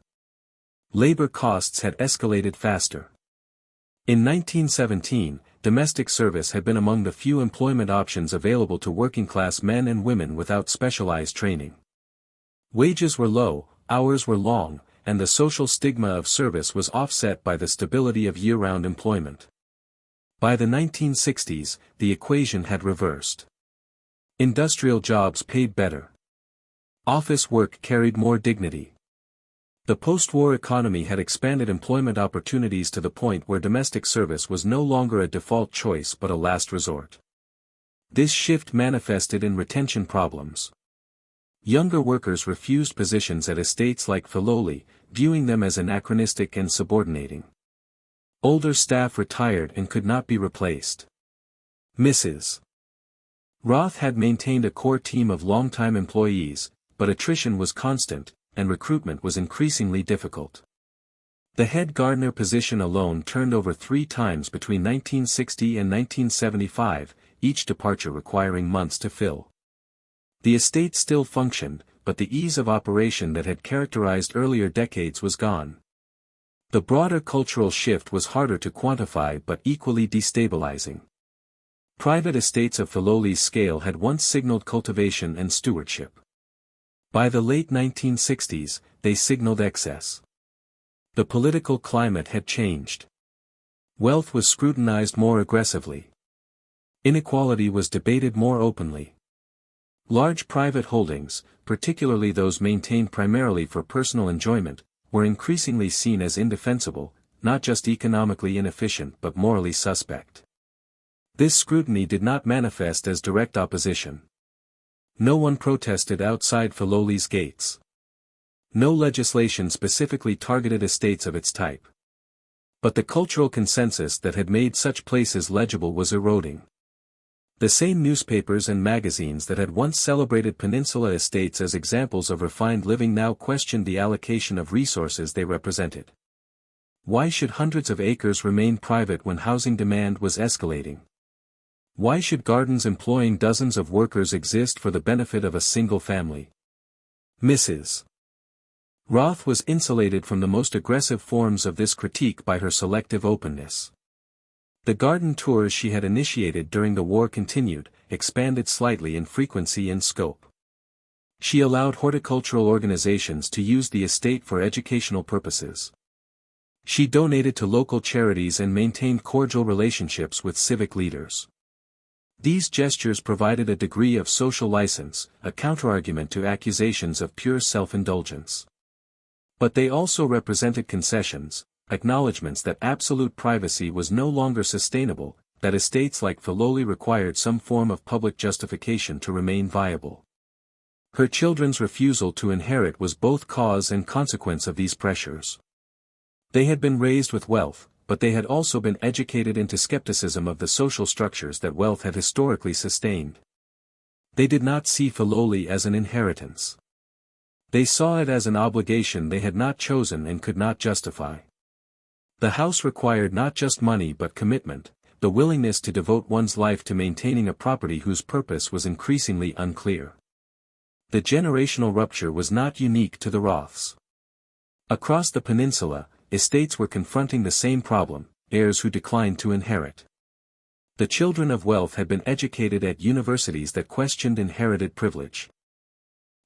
Labor costs had escalated faster. In 1917, domestic service had been among the few employment options available to working-class men and women without specialized training. Wages were low, hours were long, and the social stigma of service was offset by the stability of year-round employment. By the 1960s, the equation had reversed. Industrial jobs paid better. Office work carried more dignity. The post-war economy had expanded employment opportunities to the point where domestic service was no longer a default choice but a last resort. This shift manifested in retention problems. Younger workers refused positions at estates like Filoli, viewing them as anachronistic and subordinating. Older staff retired and could not be replaced. Mrs. Roth had maintained a core team of longtime employees, but attrition was constant, and recruitment was increasingly difficult. The head gardener position alone turned over 3 times between 1960 and 1975, each departure requiring months to fill. The estate still functioned, but the ease of operation that had characterized earlier decades was gone. The broader cultural shift was harder to quantify but equally destabilizing. Private estates of Filoli's scale had once signaled cultivation and stewardship. By the late 1960s, they signaled excess. The political climate had changed. Wealth was scrutinized more aggressively. Inequality was debated more openly. Large private holdings, particularly those maintained primarily for personal enjoyment, were increasingly seen as indefensible, not just economically inefficient but morally suspect. This scrutiny did not manifest as direct opposition. No one protested outside Filoli's gates. No legislation specifically targeted estates of its type. But the cultural consensus that had made such places legible was eroding. The same newspapers and magazines that had once celebrated peninsula estates as examples of refined living now questioned the allocation of resources they represented. Why should hundreds of acres remain private when housing demand was escalating? Why should gardens employing dozens of workers exist for the benefit of a single family? Mrs. Roth was insulated from the most aggressive forms of this critique by her selective openness. The garden tours she had initiated during the war continued, expanded slightly in frequency and scope. She allowed horticultural organizations to use the estate for educational purposes. She donated to local charities and maintained cordial relationships with civic leaders. These gestures provided a degree of social license, a counterargument to accusations of pure self-indulgence. But they also represented concessions, acknowledgments that absolute privacy was no longer sustainable, that estates like Filoli required some form of public justification to remain viable. Her children's refusal to inherit was both cause and consequence of these pressures. They had been raised with wealth, but they had also been educated into skepticism of the social structures that wealth had historically sustained. They did not see Filoli as an inheritance. They saw it as an obligation they had not chosen and could not justify. The house required not just money but commitment, the willingness to devote one's life to maintaining a property whose purpose was increasingly unclear. The generational rupture was not unique to the Roths. Across the peninsula, estates were confronting the same problem, heirs who declined to inherit. The children of wealth had been educated at universities that questioned inherited privilege.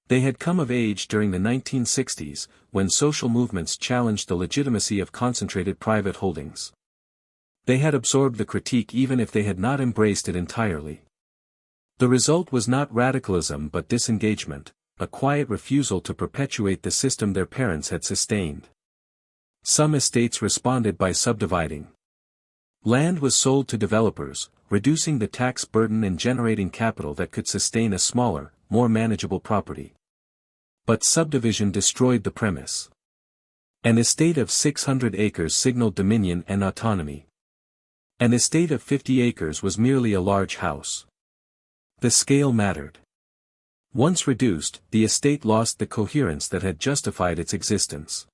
They had come of age during the 1960s, when social movements challenged the legitimacy of concentrated private holdings. They had absorbed the critique even if they had not embraced it entirely. The result was not radicalism but disengagement, a quiet refusal to perpetuate the system their parents had sustained. Some estates responded by subdividing. Land was sold to developers, reducing the tax burden and generating capital that could sustain a smaller, more manageable property. But subdivision destroyed the premise. An estate of 600 acres signaled dominion and autonomy. An estate of 50 acres was merely a large house. The scale mattered. Once reduced, the estate lost the coherence that had justified its existence.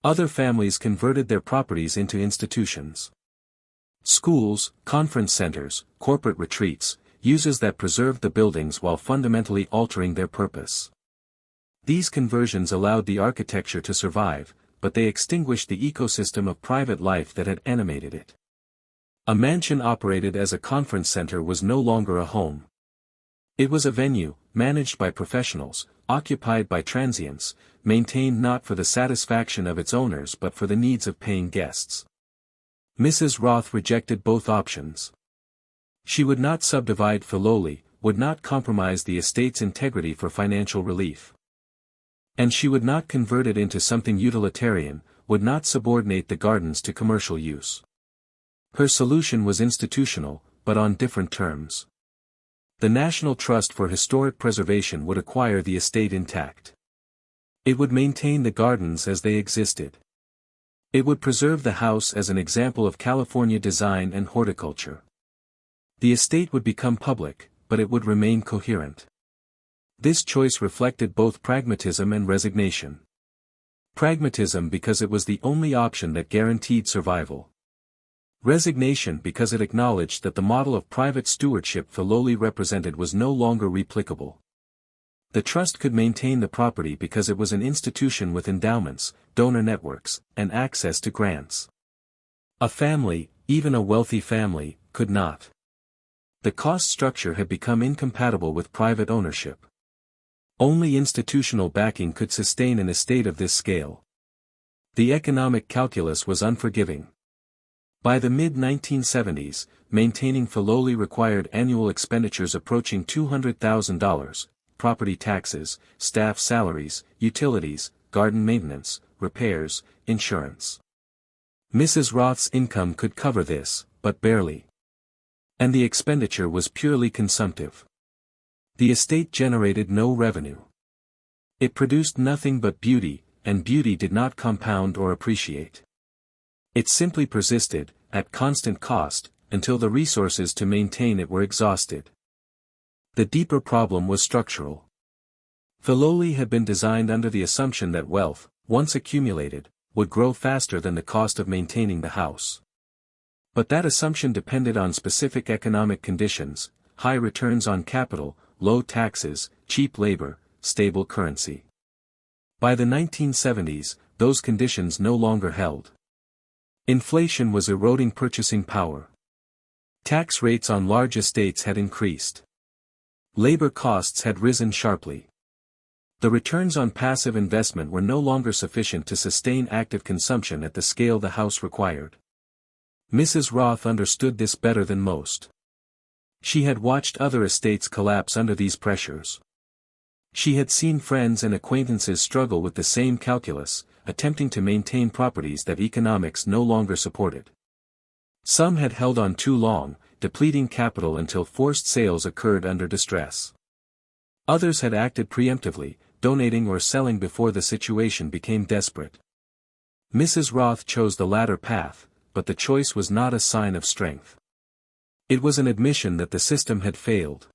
Other families converted their properties into institutions. Schools, conference centers, corporate retreats, uses that preserved the buildings while fundamentally altering their purpose. These conversions allowed the architecture to survive, but they extinguished the ecosystem of private life that had animated it. A mansion operated as a conference center was no longer a home. It was a venue, managed by professionals, occupied by transients, maintained not for the satisfaction of its owners but for the needs of paying guests. Mrs. Roth rejected both options. She would not subdivide Filoli, would not compromise the estate's integrity for financial relief. And she would not convert it into something utilitarian, would not subordinate the gardens to commercial use. Her solution was institutional, but on different terms. The National Trust for Historic Preservation would acquire the estate intact. It would maintain the gardens as they existed. It would preserve the house as an example of California design and horticulture. The estate would become public, but it would remain coherent. This choice reflected both pragmatism and resignation. Pragmatism because it was the only option that guaranteed survival. Resignation because it acknowledged that the model of private stewardship Filoli represented was no longer replicable. The trust could maintain the property because it was an institution with endowments, donor networks, and access to grants. A family, even a wealthy family, could not. The cost structure had become incompatible with private ownership. Only institutional backing could sustain an estate of this scale. The economic calculus was unforgiving. By the mid-1970s, maintaining Filoli required annual expenditures approaching $200,000, property taxes, staff salaries, utilities, garden maintenance, repairs, insurance. Mrs. Roth's income could cover this, but barely. And the expenditure was purely consumptive. The estate generated no revenue. It produced nothing but beauty, and beauty did not compound or appreciate. It simply persisted, at constant cost, until the resources to maintain it were exhausted. The deeper problem was structural. Filoli had been designed under the assumption that wealth, once accumulated, would grow faster than the cost of maintaining the house. But that assumption depended on specific economic conditions, high returns on capital, low taxes, cheap labor, stable currency. By the 1970s, those conditions no longer held. Inflation was eroding purchasing power. Tax rates on large estates had increased. Labor costs had risen sharply. The returns on passive investment were no longer sufficient to sustain active consumption at the scale the house required. Mrs. Roth understood this better than most. She had watched other estates collapse under these pressures. She had seen friends and acquaintances struggle with the same calculus, attempting to maintain properties that economics no longer supported. Some had held on too long, depleting capital until forced sales occurred under distress. Others had acted preemptively, donating or selling before the situation became desperate. Mrs. Roth chose the latter path, but the choice was not a sign of strength. It was an admission that the system had failed.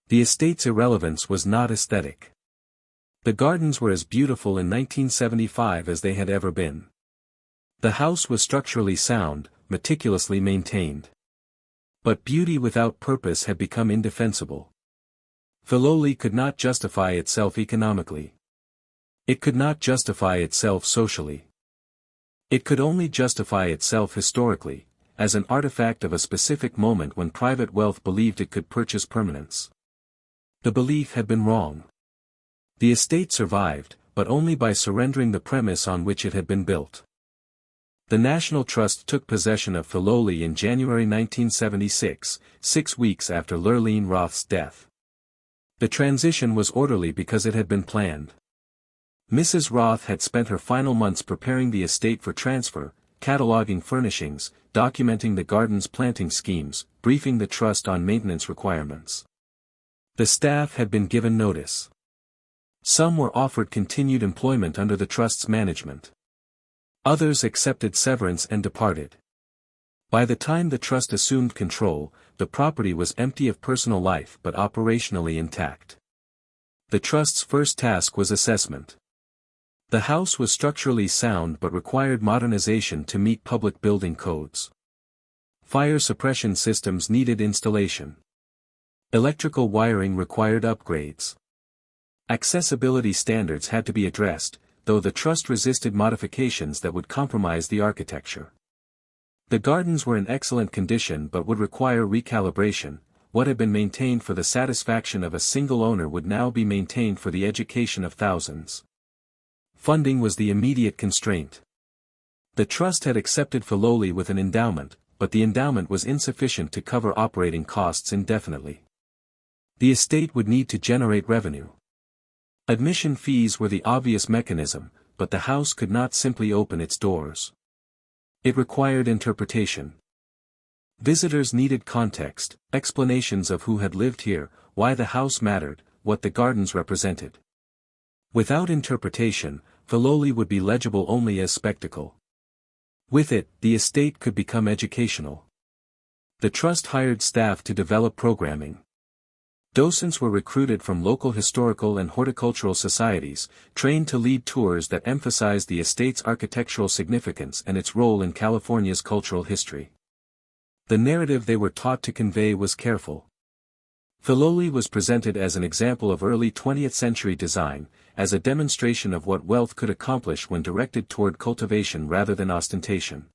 The estate's irrelevance was not aesthetic. The gardens were as beautiful in 1975 as they had ever been. The house was structurally sound, meticulously maintained. But beauty without purpose had become indefensible. Filoli could not justify itself economically. It could not justify itself socially. It could only justify itself historically, as an artifact of a specific moment when private wealth believed it could purchase permanence. The belief had been wrong. The estate survived, but only by surrendering the premise on which it had been built. The National Trust took possession of Filoli in January 1976, 6 weeks after Lurleen Roth's death. The transition was orderly because it had been planned. Mrs. Roth had spent her final months preparing the estate for transfer, cataloging furnishings, documenting the garden's planting schemes, briefing the trust on maintenance requirements. The staff had been given notice. Some were offered continued employment under the trust's management. Others accepted severance and departed. By the time the trust assumed control, the property was empty of personal life but operationally intact. The trust's first task was assessment. The house was structurally sound but required modernization to meet public building codes. Fire suppression systems needed installation. Electrical wiring required upgrades. Accessibility standards had to be addressed, though the trust resisted modifications that would compromise the architecture. The gardens were in excellent condition but would require recalibration. What had been maintained for the satisfaction of a single owner would now be maintained for the education of thousands. Funding was the immediate constraint. The trust had accepted Filoli with an endowment, but the endowment was insufficient to cover operating costs indefinitely. The estate would need to generate revenue. Admission fees were the obvious mechanism, but the house could not simply open its doors. It required interpretation. Visitors needed context, explanations of who had lived here, why the house mattered, what the gardens represented. Without interpretation, Filoli would be legible only as spectacle. With it, the estate could become educational. The trust hired staff to develop programming. Docents were recruited from local historical and horticultural societies, trained to lead tours that emphasized the estate's architectural significance and its role in California's cultural history. The narrative they were taught to convey was careful. Filoli was presented as an example of early 20th century design, as a demonstration of what wealth could accomplish when directed toward cultivation rather than ostentation.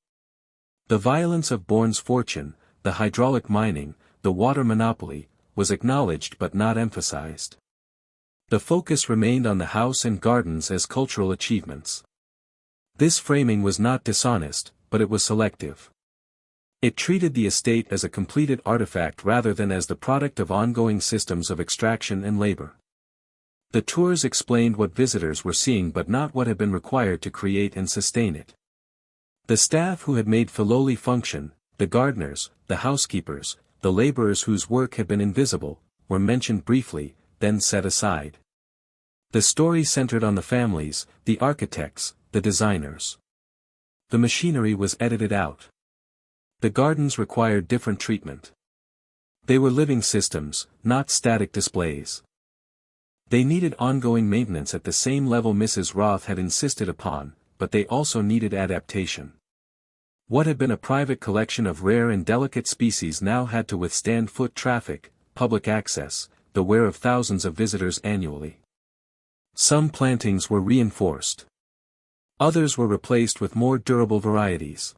The violence of Bourne's fortune, the hydraulic mining, the water monopoly, was acknowledged but not emphasized. The focus remained on the house and gardens as cultural achievements. This framing was not dishonest, but it was selective. It treated the estate as a completed artifact rather than as the product of ongoing systems of extraction and labor. The tours explained what visitors were seeing but not what had been required to create and sustain it. The staff who had made Filoli function, the gardeners, the housekeepers, the laborers whose work had been invisible, were mentioned briefly, then set aside. The story centered on the families, the architects, the designers. The machinery was edited out. The gardens required different treatment. They were living systems, not static displays. They needed ongoing maintenance at the same level Mrs. Roth had insisted upon, but they also needed adaptation. What had been a private collection of rare and delicate species now had to withstand foot traffic, public access, the wear of thousands of visitors annually. Some plantings were reinforced. Others were replaced with more durable varieties.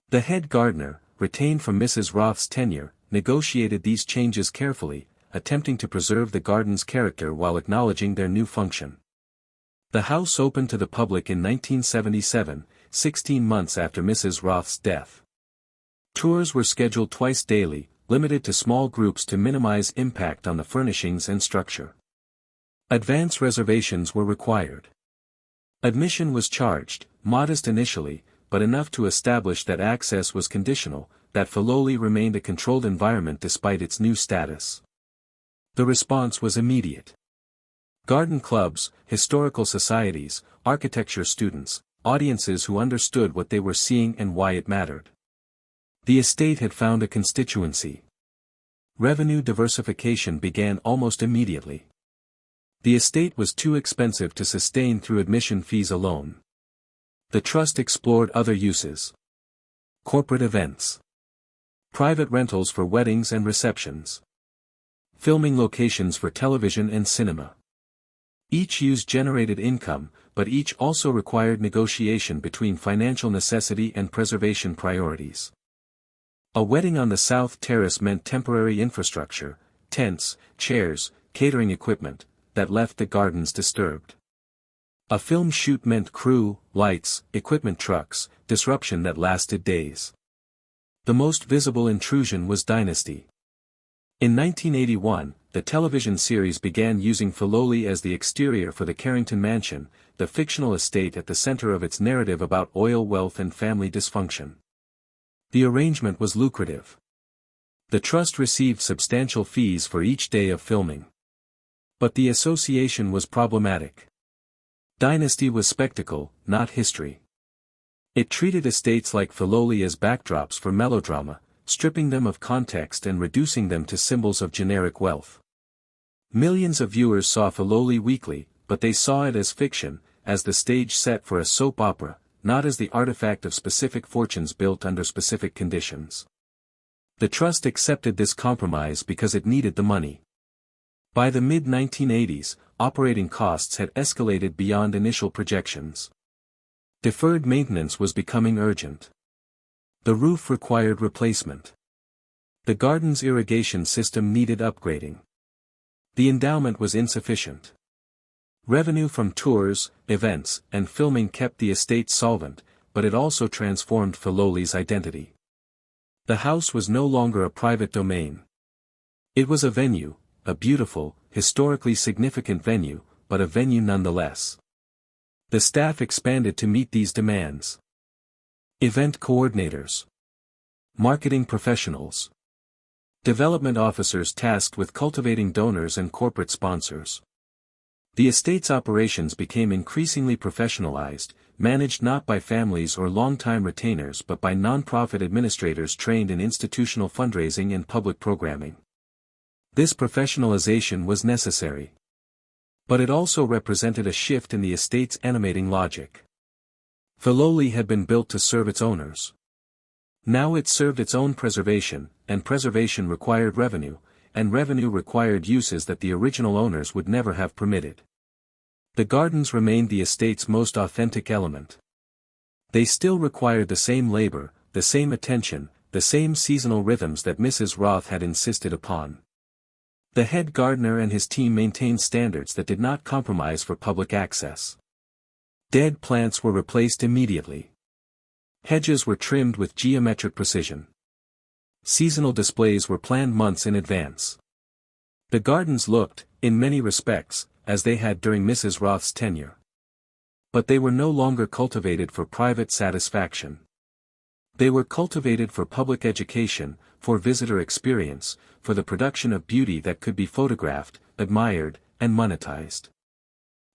The head gardener, retained from Mrs. Roth's tenure, negotiated these changes carefully, attempting to preserve the garden's character while acknowledging their new function. The house opened to the public in 1977, 16 months after Mrs. Roth's death. Tours were scheduled twice daily, limited to small groups to minimize impact on the furnishings and structure. Advance reservations were required. Admission was charged, modest initially, but enough to establish that access was conditional, that Filoli remained a controlled environment despite its new status. The response was immediate. Garden clubs, historical societies, architecture students, audiences who understood what they were seeing and why it mattered. The estate had found a constituency. Revenue diversification began almost immediately. The estate was too expensive to sustain through admission fees alone. The trust explored other uses. Corporate events. Private rentals for weddings and receptions. Filming locations for television and cinema. Each use generated income, but each also required negotiation between financial necessity and preservation priorities. A wedding on the South Terrace meant temporary infrastructure, tents, chairs, catering equipment, that left the gardens disturbed. A film shoot meant crew, lights, equipment trucks, disruption that lasted days. The most visible intrusion was Dynasty. In 1981, the television series began using Filoli as the exterior for the Carrington Mansion, the fictional estate at the center of its narrative about oil wealth and family dysfunction. The arrangement was lucrative. The trust received substantial fees for each day of filming. But the association was problematic. Dynasty was spectacle, not history. It treated estates like Filoli as backdrops for melodrama, stripping them of context and reducing them to symbols of generic wealth. Millions of viewers saw Filoli weekly, but they saw it as fiction, as the stage set for a soap opera, not as the artifact of specific fortunes built under specific conditions. The trust accepted this compromise because it needed the money. By the mid-1980s, operating costs had escalated beyond initial projections. Deferred maintenance was becoming urgent. The roof required replacement. The garden's irrigation system needed upgrading. The endowment was insufficient. Revenue from tours, events, and filming kept the estate solvent, but it also transformed Filoli's identity. The house was no longer a private domain. It was a venue, a beautiful, historically significant venue, but a venue nonetheless. The staff expanded to meet these demands. Event coordinators. Marketing professionals. Development officers tasked with cultivating donors and corporate sponsors. The estate's operations became increasingly professionalized, managed not by families or long-time retainers but by non-profit administrators trained in institutional fundraising and public programming. This professionalization was necessary. But it also represented a shift in the estate's animating logic. Filoli had been built to serve its owners. Now it served its own preservation, and preservation required revenue, and revenue required uses that the original owners would never have permitted. The gardens remained the estate's most authentic element. They still required the same labor, the same attention, the same seasonal rhythms that Mrs. Roth had insisted upon. The head gardener and his team maintained standards that did not compromise for public access. Dead plants were replaced immediately. Hedges were trimmed with geometric precision. Seasonal displays were planned months in advance. The gardens looked, in many respects, as they had during Mrs. Roth's tenure. But they were no longer cultivated for private satisfaction. They were cultivated for public education, for visitor experience, for the production of beauty that could be photographed, admired, and monetized.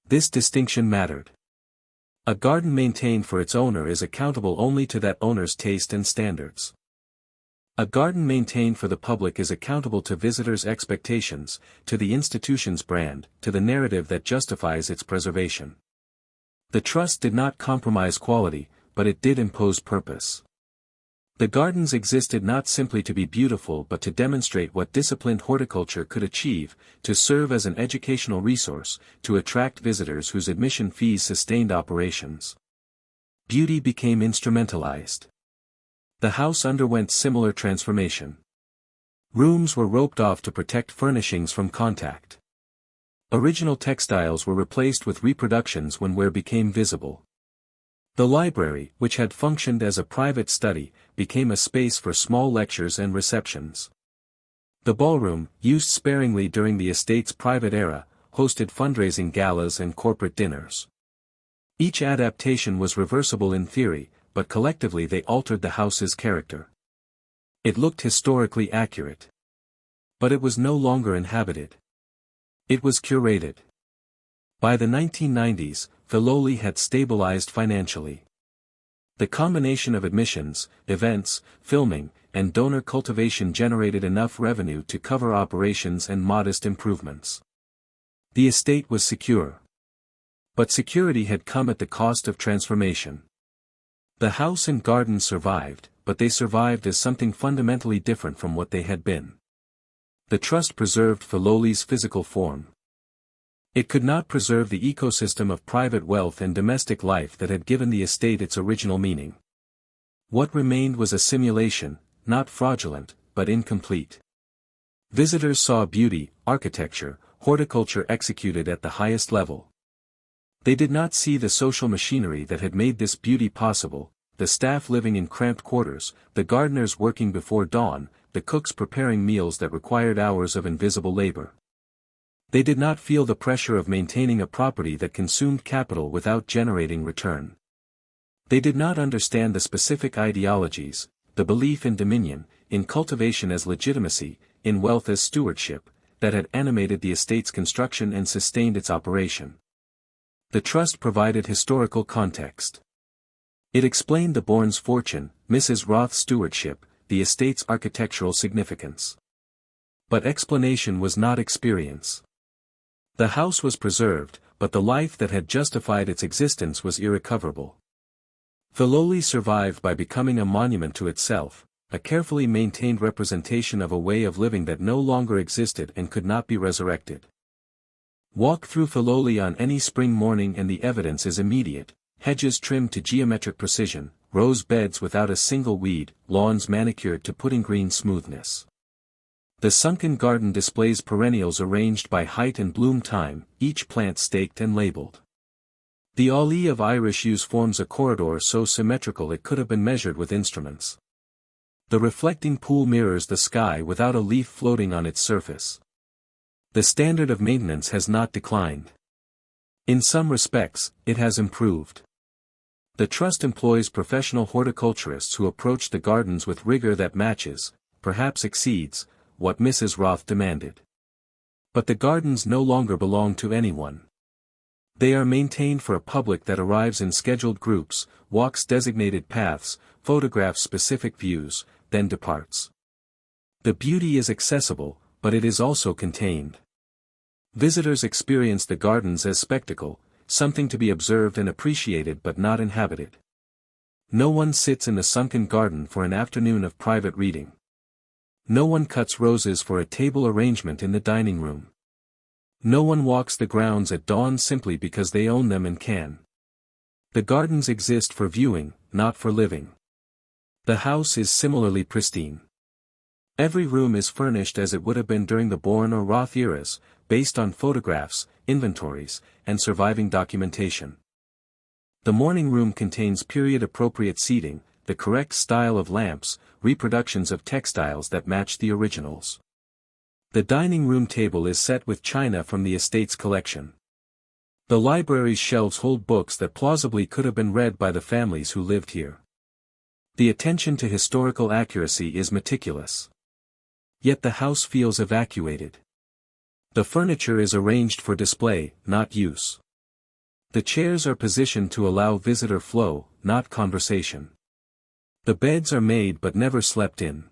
This distinction mattered. A garden maintained for its owner is accountable only to that owner's taste and standards. A garden maintained for the public is accountable to visitors' expectations, to the institution's brand, to the narrative that justifies its preservation. The trust did not compromise quality, but it did impose purpose. The gardens existed not simply to be beautiful but to demonstrate what disciplined horticulture could achieve, to serve as an educational resource, to attract visitors whose admission fees sustained operations. Beauty became instrumentalized. The house underwent similar transformation. Rooms were roped off to protect furnishings from contact. Original textiles were replaced with reproductions when wear became visible. The library, which had functioned as a private study, became a space for small lectures and receptions. The ballroom, used sparingly during the estate's private era, hosted fundraising galas and corporate dinners. Each adaptation was reversible in theory, but collectively they altered the house's character. It looked historically accurate. But it was no longer inhabited. It was curated. By the 1990s, Filoli had stabilized financially. The combination of admissions, events, filming, and donor cultivation generated enough revenue to cover operations and modest improvements. The estate was secure. But security had come at the cost of transformation. The house and garden survived, but they survived as something fundamentally different from what they had been. The trust preserved Filoli's physical form. It could not preserve the ecosystem of private wealth and domestic life that had given the estate its original meaning. What remained was a simulation, not fraudulent, but incomplete. Visitors saw beauty, architecture, horticulture executed at the highest level. They did not see the social machinery that had made this beauty possible, the staff living in cramped quarters, the gardeners working before dawn, the cooks preparing meals that required hours of invisible labor. They did not feel the pressure of maintaining a property that consumed capital without generating return. They did not understand the specific ideologies, the belief in dominion, in cultivation as legitimacy, in wealth as stewardship, that had animated the estate's construction and sustained its operation. The trust provided historical context. It explained the Bourne's fortune, Mrs. Roth's stewardship, the estate's architectural significance. But explanation was not experience. The house was preserved, but the life that had justified its existence was irrecoverable. Filoli survived by becoming a monument to itself, a carefully maintained representation of a way of living that no longer existed and could not be resurrected. Walk through Filoli on any spring morning and the evidence is immediate: hedges trimmed to geometric precision, rose beds without a single weed, lawns manicured to pudding green smoothness. The sunken garden displays perennials arranged by height and bloom time, each plant staked and labeled. The allée of Irish yews forms a corridor so symmetrical it could have been measured with instruments. The reflecting pool mirrors the sky without a leaf floating on its surface. The standard of maintenance has not declined. In some respects, it has improved. The trust employs professional horticulturists who approach the gardens with rigor that matches, perhaps exceeds, what Mrs. Roth demanded. But the gardens no longer belong to anyone. They are maintained for a public that arrives in scheduled groups, walks designated paths, photographs specific views, then departs. The beauty is accessible, but it is also contained. Visitors experience the gardens as spectacle, something to be observed and appreciated but not inhabited. No one sits in the sunken garden for an afternoon of private reading. No one cuts roses for a table arrangement in the dining room. No one walks the grounds at dawn simply because they own them and can. The gardens exist for viewing, not for living. The house is similarly pristine. Every room is furnished as it would have been during the Bourne or Roth eras, based on photographs, inventories, and surviving documentation. The morning room contains period-appropriate seating, the correct style of lamps, reproductions of textiles that match the originals. The dining room table is set with china from the estate's collection. The library's shelves hold books that plausibly could have been read by the families who lived here. The attention to historical accuracy is meticulous. Yet the house feels evacuated. The furniture is arranged for display, not use. The chairs are positioned to allow visitor flow, not conversation. The beds are made but never slept in.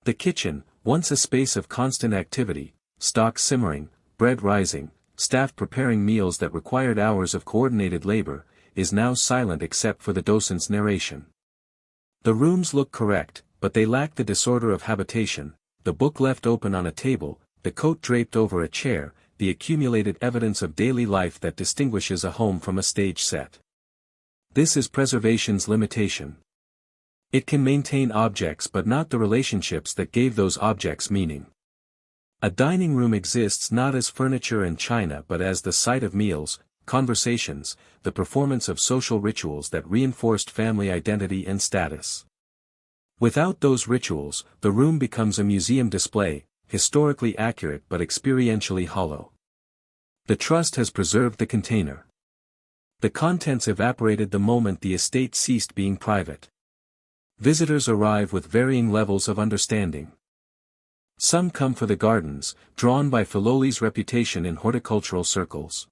The kitchen, once a space of constant activity, stock simmering, bread rising, staff preparing meals that required hours of coordinated labor, is now silent except for the docent's narration. The rooms look correct, but they lack the disorder of habitation, the book left open on a table, the coat draped over a chair, the accumulated evidence of daily life that distinguishes a home from a stage set. This is preservation's limitation. It can maintain objects but not the relationships that gave those objects meaning. A dining room exists not as furniture and china but as the site of meals, conversations, the performance of social rituals that reinforced family identity and status. Without those rituals, the room becomes a museum display, historically accurate but experientially hollow. The trust has preserved the container. The contents evaporated the moment the estate ceased being private. Visitors arrive with varying levels of understanding. Some come for the gardens, drawn by Filoli's reputation in horticultural circles.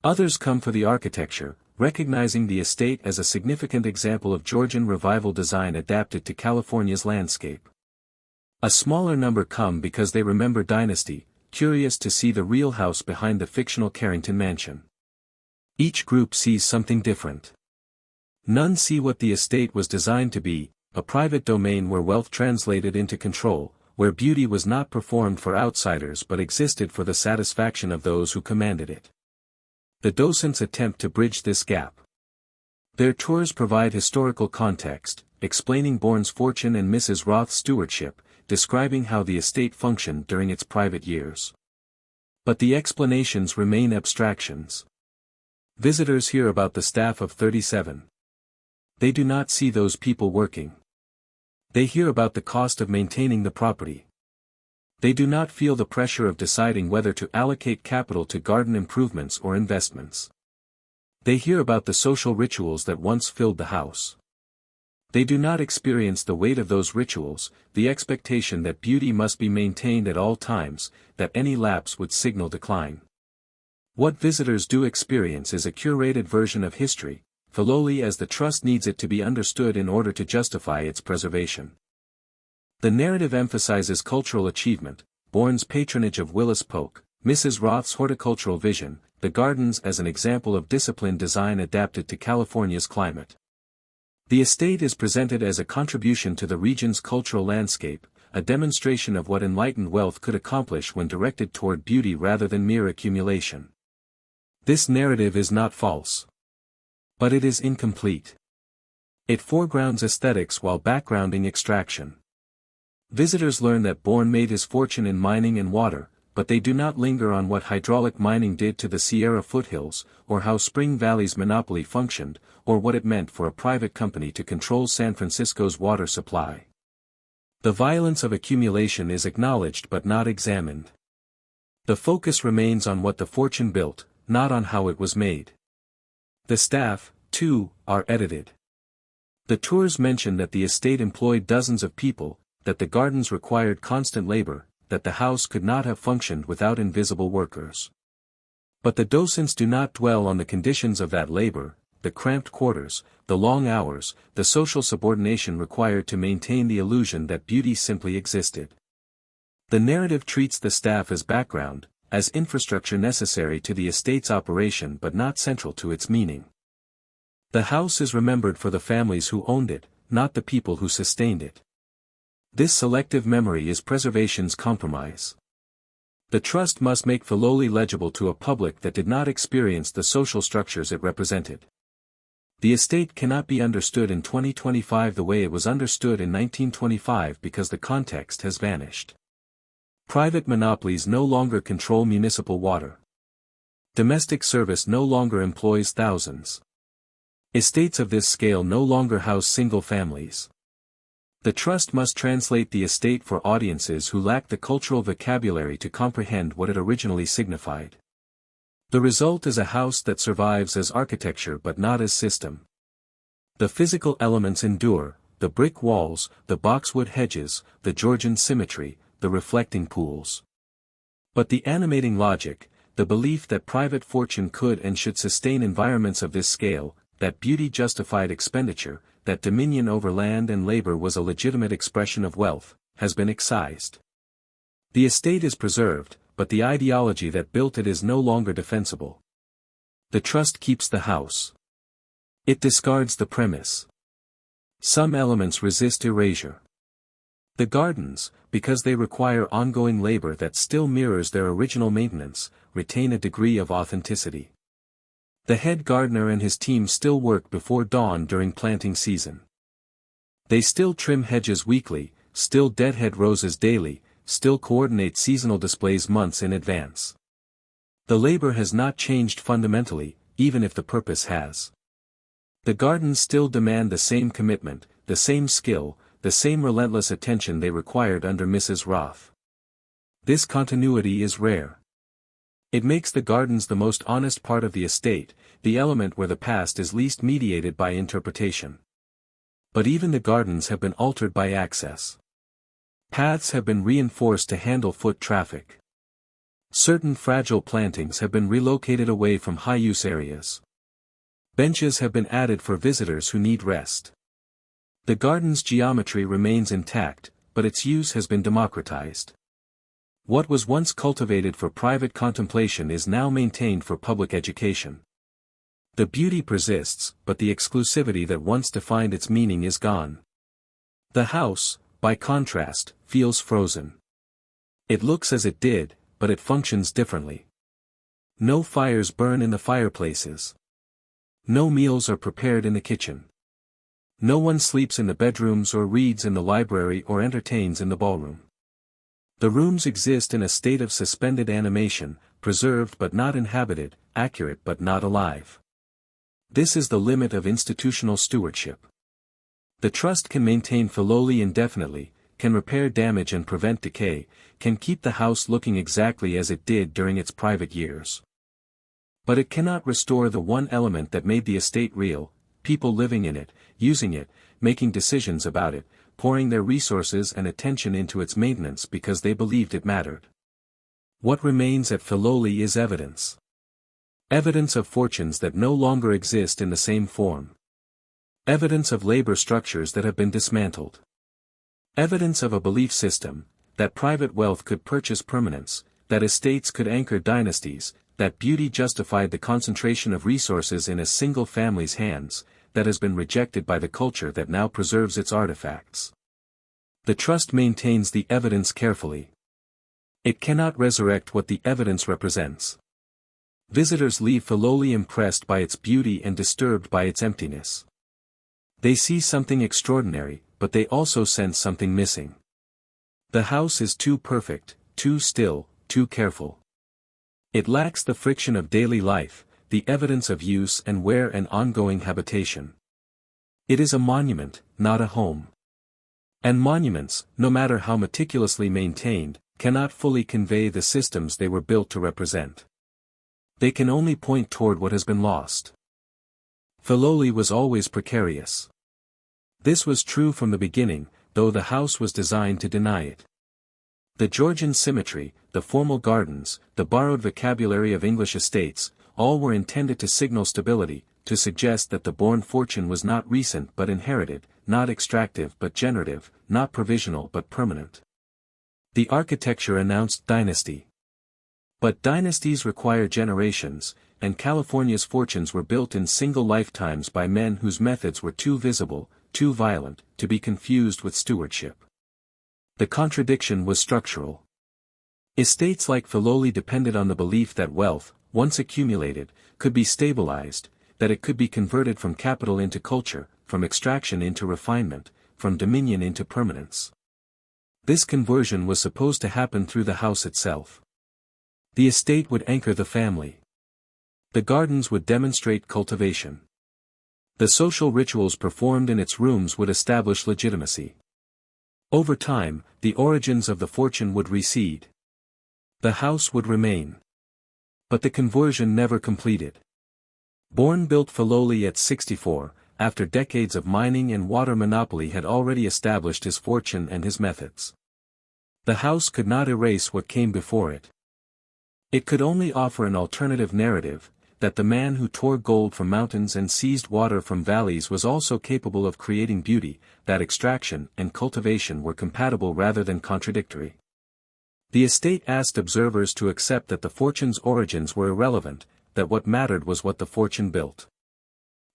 Others come for the architecture, recognizing the estate as a significant example of Georgian Revival design adapted to California's landscape. A smaller number come because they remember Dynasty, curious to see the real house behind the fictional Carrington mansion. Each group sees something different. None see what the estate was designed to be, a private domain where wealth translated into control, where beauty was not performed for outsiders but existed for the satisfaction of those who commanded it. The docents attempt to bridge this gap. Their tours provide historical context, explaining Bourne's fortune and Mrs. Roth's stewardship, describing how the estate functioned during its private years. But the explanations remain abstractions. Visitors hear about the staff of 37. They do not see those people working. They hear about the cost of maintaining the property. They do not feel the pressure of deciding whether to allocate capital to garden improvements or investments. They hear about the social rituals that once filled the house. They do not experience the weight of those rituals, the expectation that beauty must be maintained at all times, that any lapse would signal decline. What visitors do experience is a curated version of history, Filoli as the trust needs it to be understood in order to justify its preservation. The narrative emphasizes cultural achievement, Bourne's patronage of Willis Polk, Mrs. Roth's horticultural vision, the gardens as an example of disciplined design adapted to California's climate. The estate is presented as a contribution to the region's cultural landscape, a demonstration of what enlightened wealth could accomplish when directed toward beauty rather than mere accumulation. This narrative is not false. But it is incomplete. It foregrounds aesthetics while backgrounding extraction. Visitors learn that Bourne made his fortune in mining and water, but they do not linger on what hydraulic mining did to the Sierra foothills, or how Spring Valley's monopoly functioned, or what it meant for a private company to control San Francisco's water supply. The violence of accumulation is acknowledged but not examined. The focus remains on what the fortune built, not on how it was made. The staff, too, are edited. The tours mention that the estate employed dozens of people, that the gardens required constant labor, that the house could not have functioned without invisible workers. But the docents do not dwell on the conditions of that labor, the cramped quarters, the long hours, the social subordination required to maintain the illusion that beauty simply existed. The narrative treats the staff as background, as infrastructure necessary to the estate's operation but not central to its meaning. The house is remembered for the families who owned it, not the people who sustained it. This selective memory is preservation's compromise. The trust must make Filoli legible to a public that did not experience the social structures it represented. The estate cannot be understood in 2025 the way it was understood in 1925 because the context has vanished. Private monopolies no longer control municipal water. Domestic service no longer employs thousands. Estates of this scale no longer house single families. The trust must translate the estate for audiences who lack the cultural vocabulary to comprehend what it originally signified. The result is a house that survives as architecture but not as system. The physical elements endure, the brick walls, the boxwood hedges, the Georgian symmetry, the reflecting pools. But the animating logic, the belief that private fortune could and should sustain environments of this scale, that beauty justified expenditure, that dominion over land and labor was a legitimate expression of wealth, has been excised. The estate is preserved, but the ideology that built it is no longer defensible. The trust keeps the house. It discards the premise. Some elements resist erasure. The gardens, because they require ongoing labor that still mirrors their original maintenance, retain a degree of authenticity. The head gardener and his team still work before dawn during planting season. They still trim hedges weekly, still deadhead roses daily, still coordinate seasonal displays months in advance. The labor has not changed fundamentally, even if the purpose has. The gardens still demand the same commitment, the same skill, the same relentless attention they required under Mrs. Roth. This continuity is rare. It makes the gardens the most honest part of the estate, the element where the past is least mediated by interpretation. But even the gardens have been altered by access. Paths have been reinforced to handle foot traffic. Certain fragile plantings have been relocated away from high-use areas. Benches have been added for visitors who need rest. The garden's geometry remains intact, but its use has been democratized. What was once cultivated for private contemplation is now maintained for public education. The beauty persists, but the exclusivity that once defined its meaning is gone. The house, by contrast, feels frozen. It looks as it did, but it functions differently. No fires burn in the fireplaces. No meals are prepared in the kitchen. No one sleeps in the bedrooms or reads in the library or entertains in the ballroom. The rooms exist in a state of suspended animation, preserved but not inhabited, accurate but not alive. This is the limit of institutional stewardship. The trust can maintain Filoli indefinitely, can repair damage and prevent decay, can keep the house looking exactly as it did during its private years. But it cannot restore the one element that made the estate real, people living in it, using it, making decisions about it, pouring their resources and attention into its maintenance because they believed it mattered. What remains at Filoli is evidence. Evidence of fortunes that no longer exist in the same form. Evidence of labor structures that have been dismantled. Evidence of a belief system, that private wealth could purchase permanence, that estates could anchor dynasties, that beauty justified the concentration of resources in a single family's hands, that has been rejected by the culture that now preserves its artifacts. The trust maintains the evidence carefully. It cannot resurrect what the evidence represents. Visitors leave Filoli impressed by its beauty and disturbed by its emptiness. They see something extraordinary, but they also sense something missing. The house is too perfect, too still, too careful. It lacks the friction of daily life, the evidence of use and wear and ongoing habitation. It is a monument, not a home. And monuments, no matter how meticulously maintained, cannot fully convey the systems they were built to represent. They can only point toward what has been lost. Filoli was always precarious. This was true from the beginning, though the house was designed to deny it. The Georgian symmetry, the formal gardens, the borrowed vocabulary of English estates, all were intended to signal stability, to suggest that the born fortune was not recent but inherited, not extractive but generative, not provisional but permanent. The architecture announced dynasty. But dynasties require generations, and California's fortunes were built in single lifetimes by men whose methods were too visible, too violent, to be confused with stewardship. The contradiction was structural. Estates like Filoli depended on the belief that wealth, once accumulated, could be stabilized, that it could be converted from capital into culture, from extraction into refinement, from dominion into permanence. This conversion was supposed to happen through the house itself. The estate would anchor the family. The gardens would demonstrate cultivation. The social rituals performed in its rooms would establish legitimacy. Over time, the origins of the fortune would recede. The house would remain. But the conversion never completed. Bourne built Filoli at 64, after decades of mining and water monopoly had already established his fortune and his methods. The house could not erase what came before it. It could only offer an alternative narrative, that the man who tore gold from mountains and seized water from valleys was also capable of creating beauty, that extraction and cultivation were compatible rather than contradictory. The estate asked observers to accept that the fortune's origins were irrelevant, that what mattered was what the fortune built.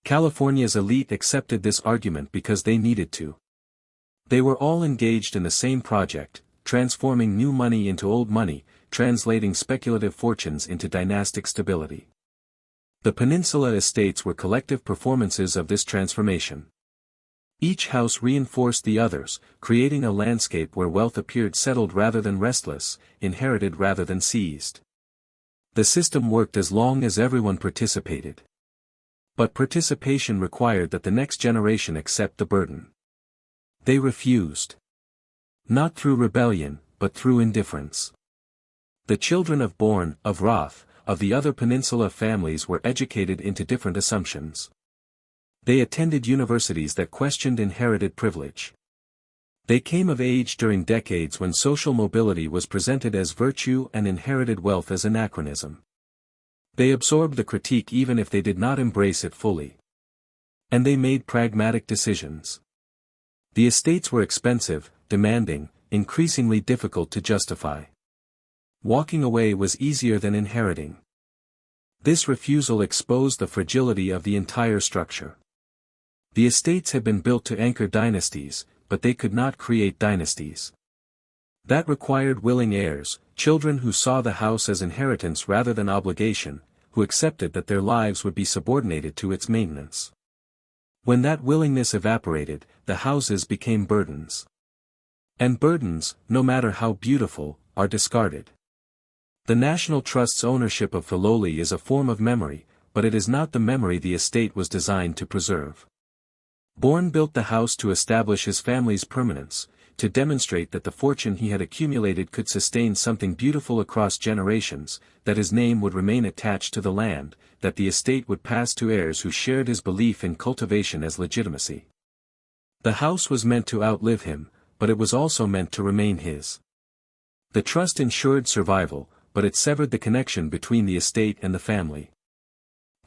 California's elite accepted this argument because they needed to. They were all engaged in the same project, transforming new money into old money, translating speculative fortunes into dynastic stability. The Peninsula estates were collective performances of this transformation. Each house reinforced the others, creating a landscape where wealth appeared settled rather than restless, inherited rather than seized. The system worked as long as everyone participated. But participation required that the next generation accept the burden. They refused. Not through rebellion, but through indifference. The children of Bourne, of Roth, of the other peninsula families were educated into different assumptions. They attended universities that questioned inherited privilege. They came of age during decades when social mobility was presented as virtue and inherited wealth as anachronism. They absorbed the critique even if they did not embrace it fully. And they made pragmatic decisions. The estates were expensive, demanding, increasingly difficult to justify. Walking away was easier than inheriting. This refusal exposed the fragility of the entire structure. The estates had been built to anchor dynasties, but they could not create dynasties. That required willing heirs, children who saw the house as inheritance rather than obligation, who accepted that their lives would be subordinated to its maintenance. When that willingness evaporated, the houses became burdens. And burdens, no matter how beautiful, are discarded. The National Trust's ownership of Filoli is a form of memory, but it is not the memory the estate was designed to preserve. Bourne built the house to establish his family's permanence, to demonstrate that the fortune he had accumulated could sustain something beautiful across generations, that his name would remain attached to the land, that the estate would pass to heirs who shared his belief in cultivation as legitimacy. The house was meant to outlive him, but it was also meant to remain his. The trust ensured survival, but it severed the connection between the estate and the family.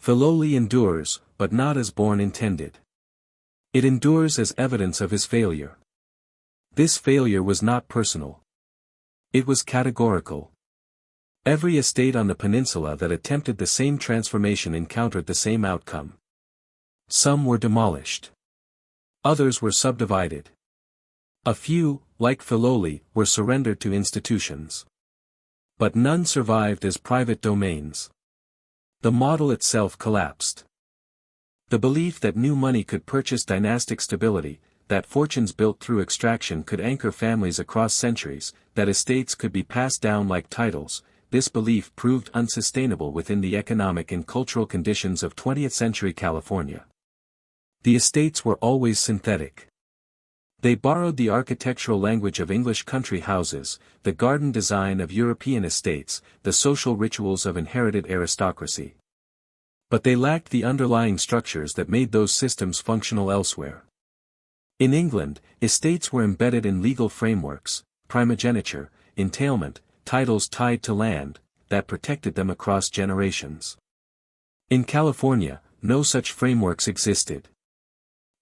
Filoli endures, but not as Bourne intended. It endures as evidence of his failure. This failure was not personal. It was categorical. Every estate on the peninsula that attempted the same transformation encountered the same outcome. Some were demolished. Others were subdivided. A few, like Filoli, were surrendered to institutions. But none survived as private domains. The model itself collapsed. The belief that new money could purchase dynastic stability, that fortunes built through extraction could anchor families across centuries, that estates could be passed down like titles, this belief proved unsustainable within the economic and cultural conditions of 20th-century California. The estates were always synthetic. They borrowed the architectural language of English country houses, the garden design of European estates, the social rituals of inherited aristocracy. But they lacked the underlying structures that made those systems functional elsewhere. In England, estates were embedded in legal frameworks, primogeniture, entailment, titles tied to land, that protected them across generations. In California, no such frameworks existed.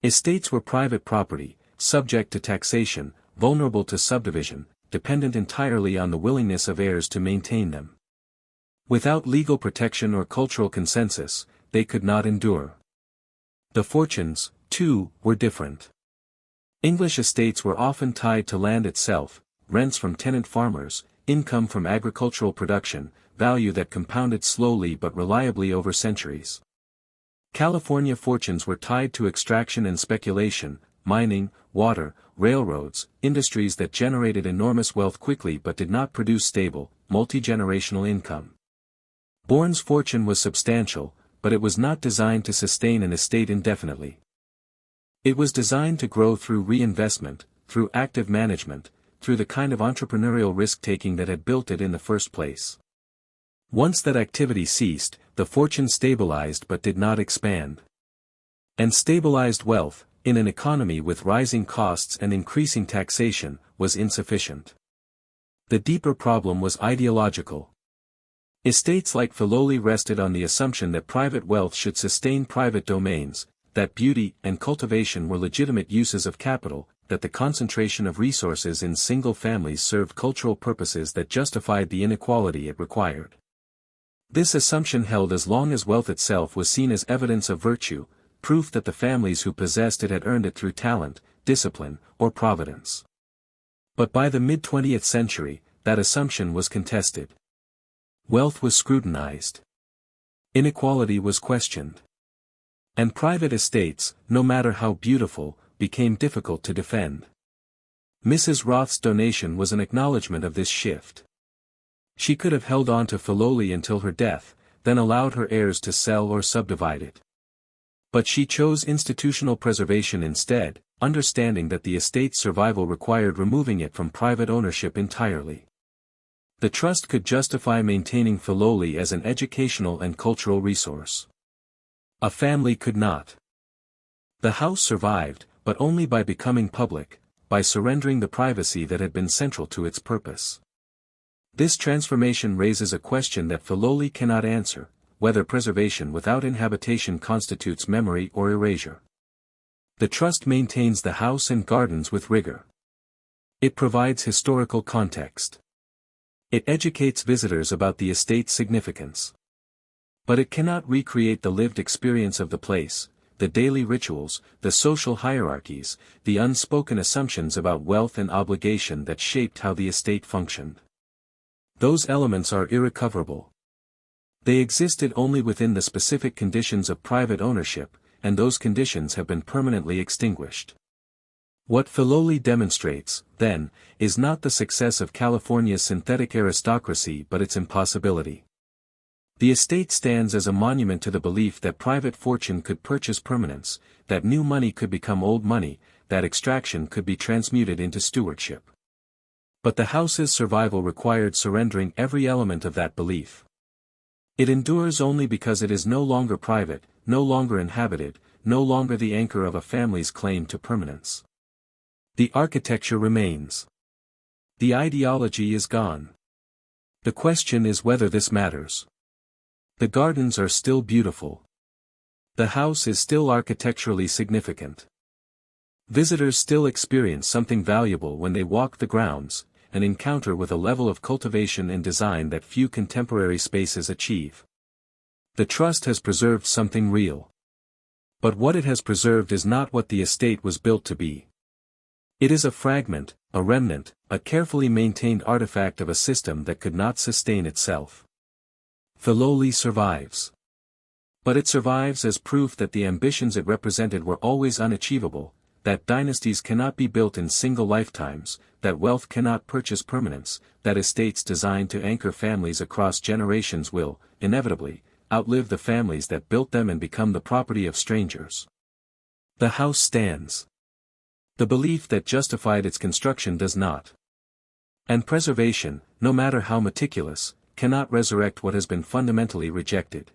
Estates were private property, subject to taxation, vulnerable to subdivision, dependent entirely on the willingness of heirs to maintain them. Without legal protection or cultural consensus, they could not endure. The fortunes, too, were different. English estates were often tied to land itself, rents from tenant farmers, income from agricultural production, value that compounded slowly but reliably over centuries. California fortunes were tied to extraction and speculation, mining, water, railroads, industries that generated enormous wealth quickly but did not produce stable, multi-generational income. Bourne's fortune was substantial, but it was not designed to sustain an estate indefinitely. It was designed to grow through reinvestment, through active management, through the kind of entrepreneurial risk-taking that had built it in the first place. Once that activity ceased, the fortune stabilized but did not expand. And stabilized wealth, in an economy with rising costs and increasing taxation, was insufficient. The deeper problem was ideological. Estates like Filoli rested on the assumption that private wealth should sustain private domains, that beauty and cultivation were legitimate uses of capital, that the concentration of resources in single families served cultural purposes that justified the inequality it required. This assumption held as long as wealth itself was seen as evidence of virtue, proof that the families who possessed it had earned it through talent, discipline, or providence. But by the mid-20th century, that assumption was contested. Wealth was scrutinized. Inequality was questioned. And private estates, no matter how beautiful, became difficult to defend. Mrs. Roth's donation was an acknowledgement of this shift. She could have held on to Filoli until her death, then allowed her heirs to sell or subdivide it. But she chose institutional preservation instead, understanding that the estate's survival required removing it from private ownership entirely. The trust could justify maintaining Filoli as an educational and cultural resource. A family could not. The house survived, but only by becoming public, by surrendering the privacy that had been central to its purpose. This transformation raises a question that Filoli cannot answer, whether preservation without inhabitation constitutes memory or erasure. The trust maintains the house and gardens with rigor. It provides historical context. It educates visitors about the estate's significance. But it cannot recreate the lived experience of the place, the daily rituals, the social hierarchies, the unspoken assumptions about wealth and obligation that shaped how the estate functioned. Those elements are irrecoverable. They existed only within the specific conditions of private ownership, and those conditions have been permanently extinguished. What Filoli demonstrates, then, is not the success of California's synthetic aristocracy but its impossibility. The estate stands as a monument to the belief that private fortune could purchase permanence, that new money could become old money, that extraction could be transmuted into stewardship. But the house's survival required surrendering every element of that belief. It endures only because it is no longer private, no longer inhabited, no longer the anchor of a family's claim to permanence. The architecture remains. The ideology is gone. The question is whether this matters. The gardens are still beautiful. The house is still architecturally significant. Visitors still experience something valuable when they walk the grounds, an encounter with a level of cultivation and design that few contemporary spaces achieve. The trust has preserved something real. But what it has preserved is not what the estate was built to be. It is a fragment, a remnant, a carefully maintained artifact of a system that could not sustain itself. Filoli survives. But it survives as proof that the ambitions it represented were always unachievable, that dynasties cannot be built in single lifetimes, that wealth cannot purchase permanence, that estates designed to anchor families across generations will, inevitably, outlive the families that built them and become the property of strangers. The house stands. The belief that justified its construction does not. And preservation, no matter how meticulous, cannot resurrect what has been fundamentally rejected.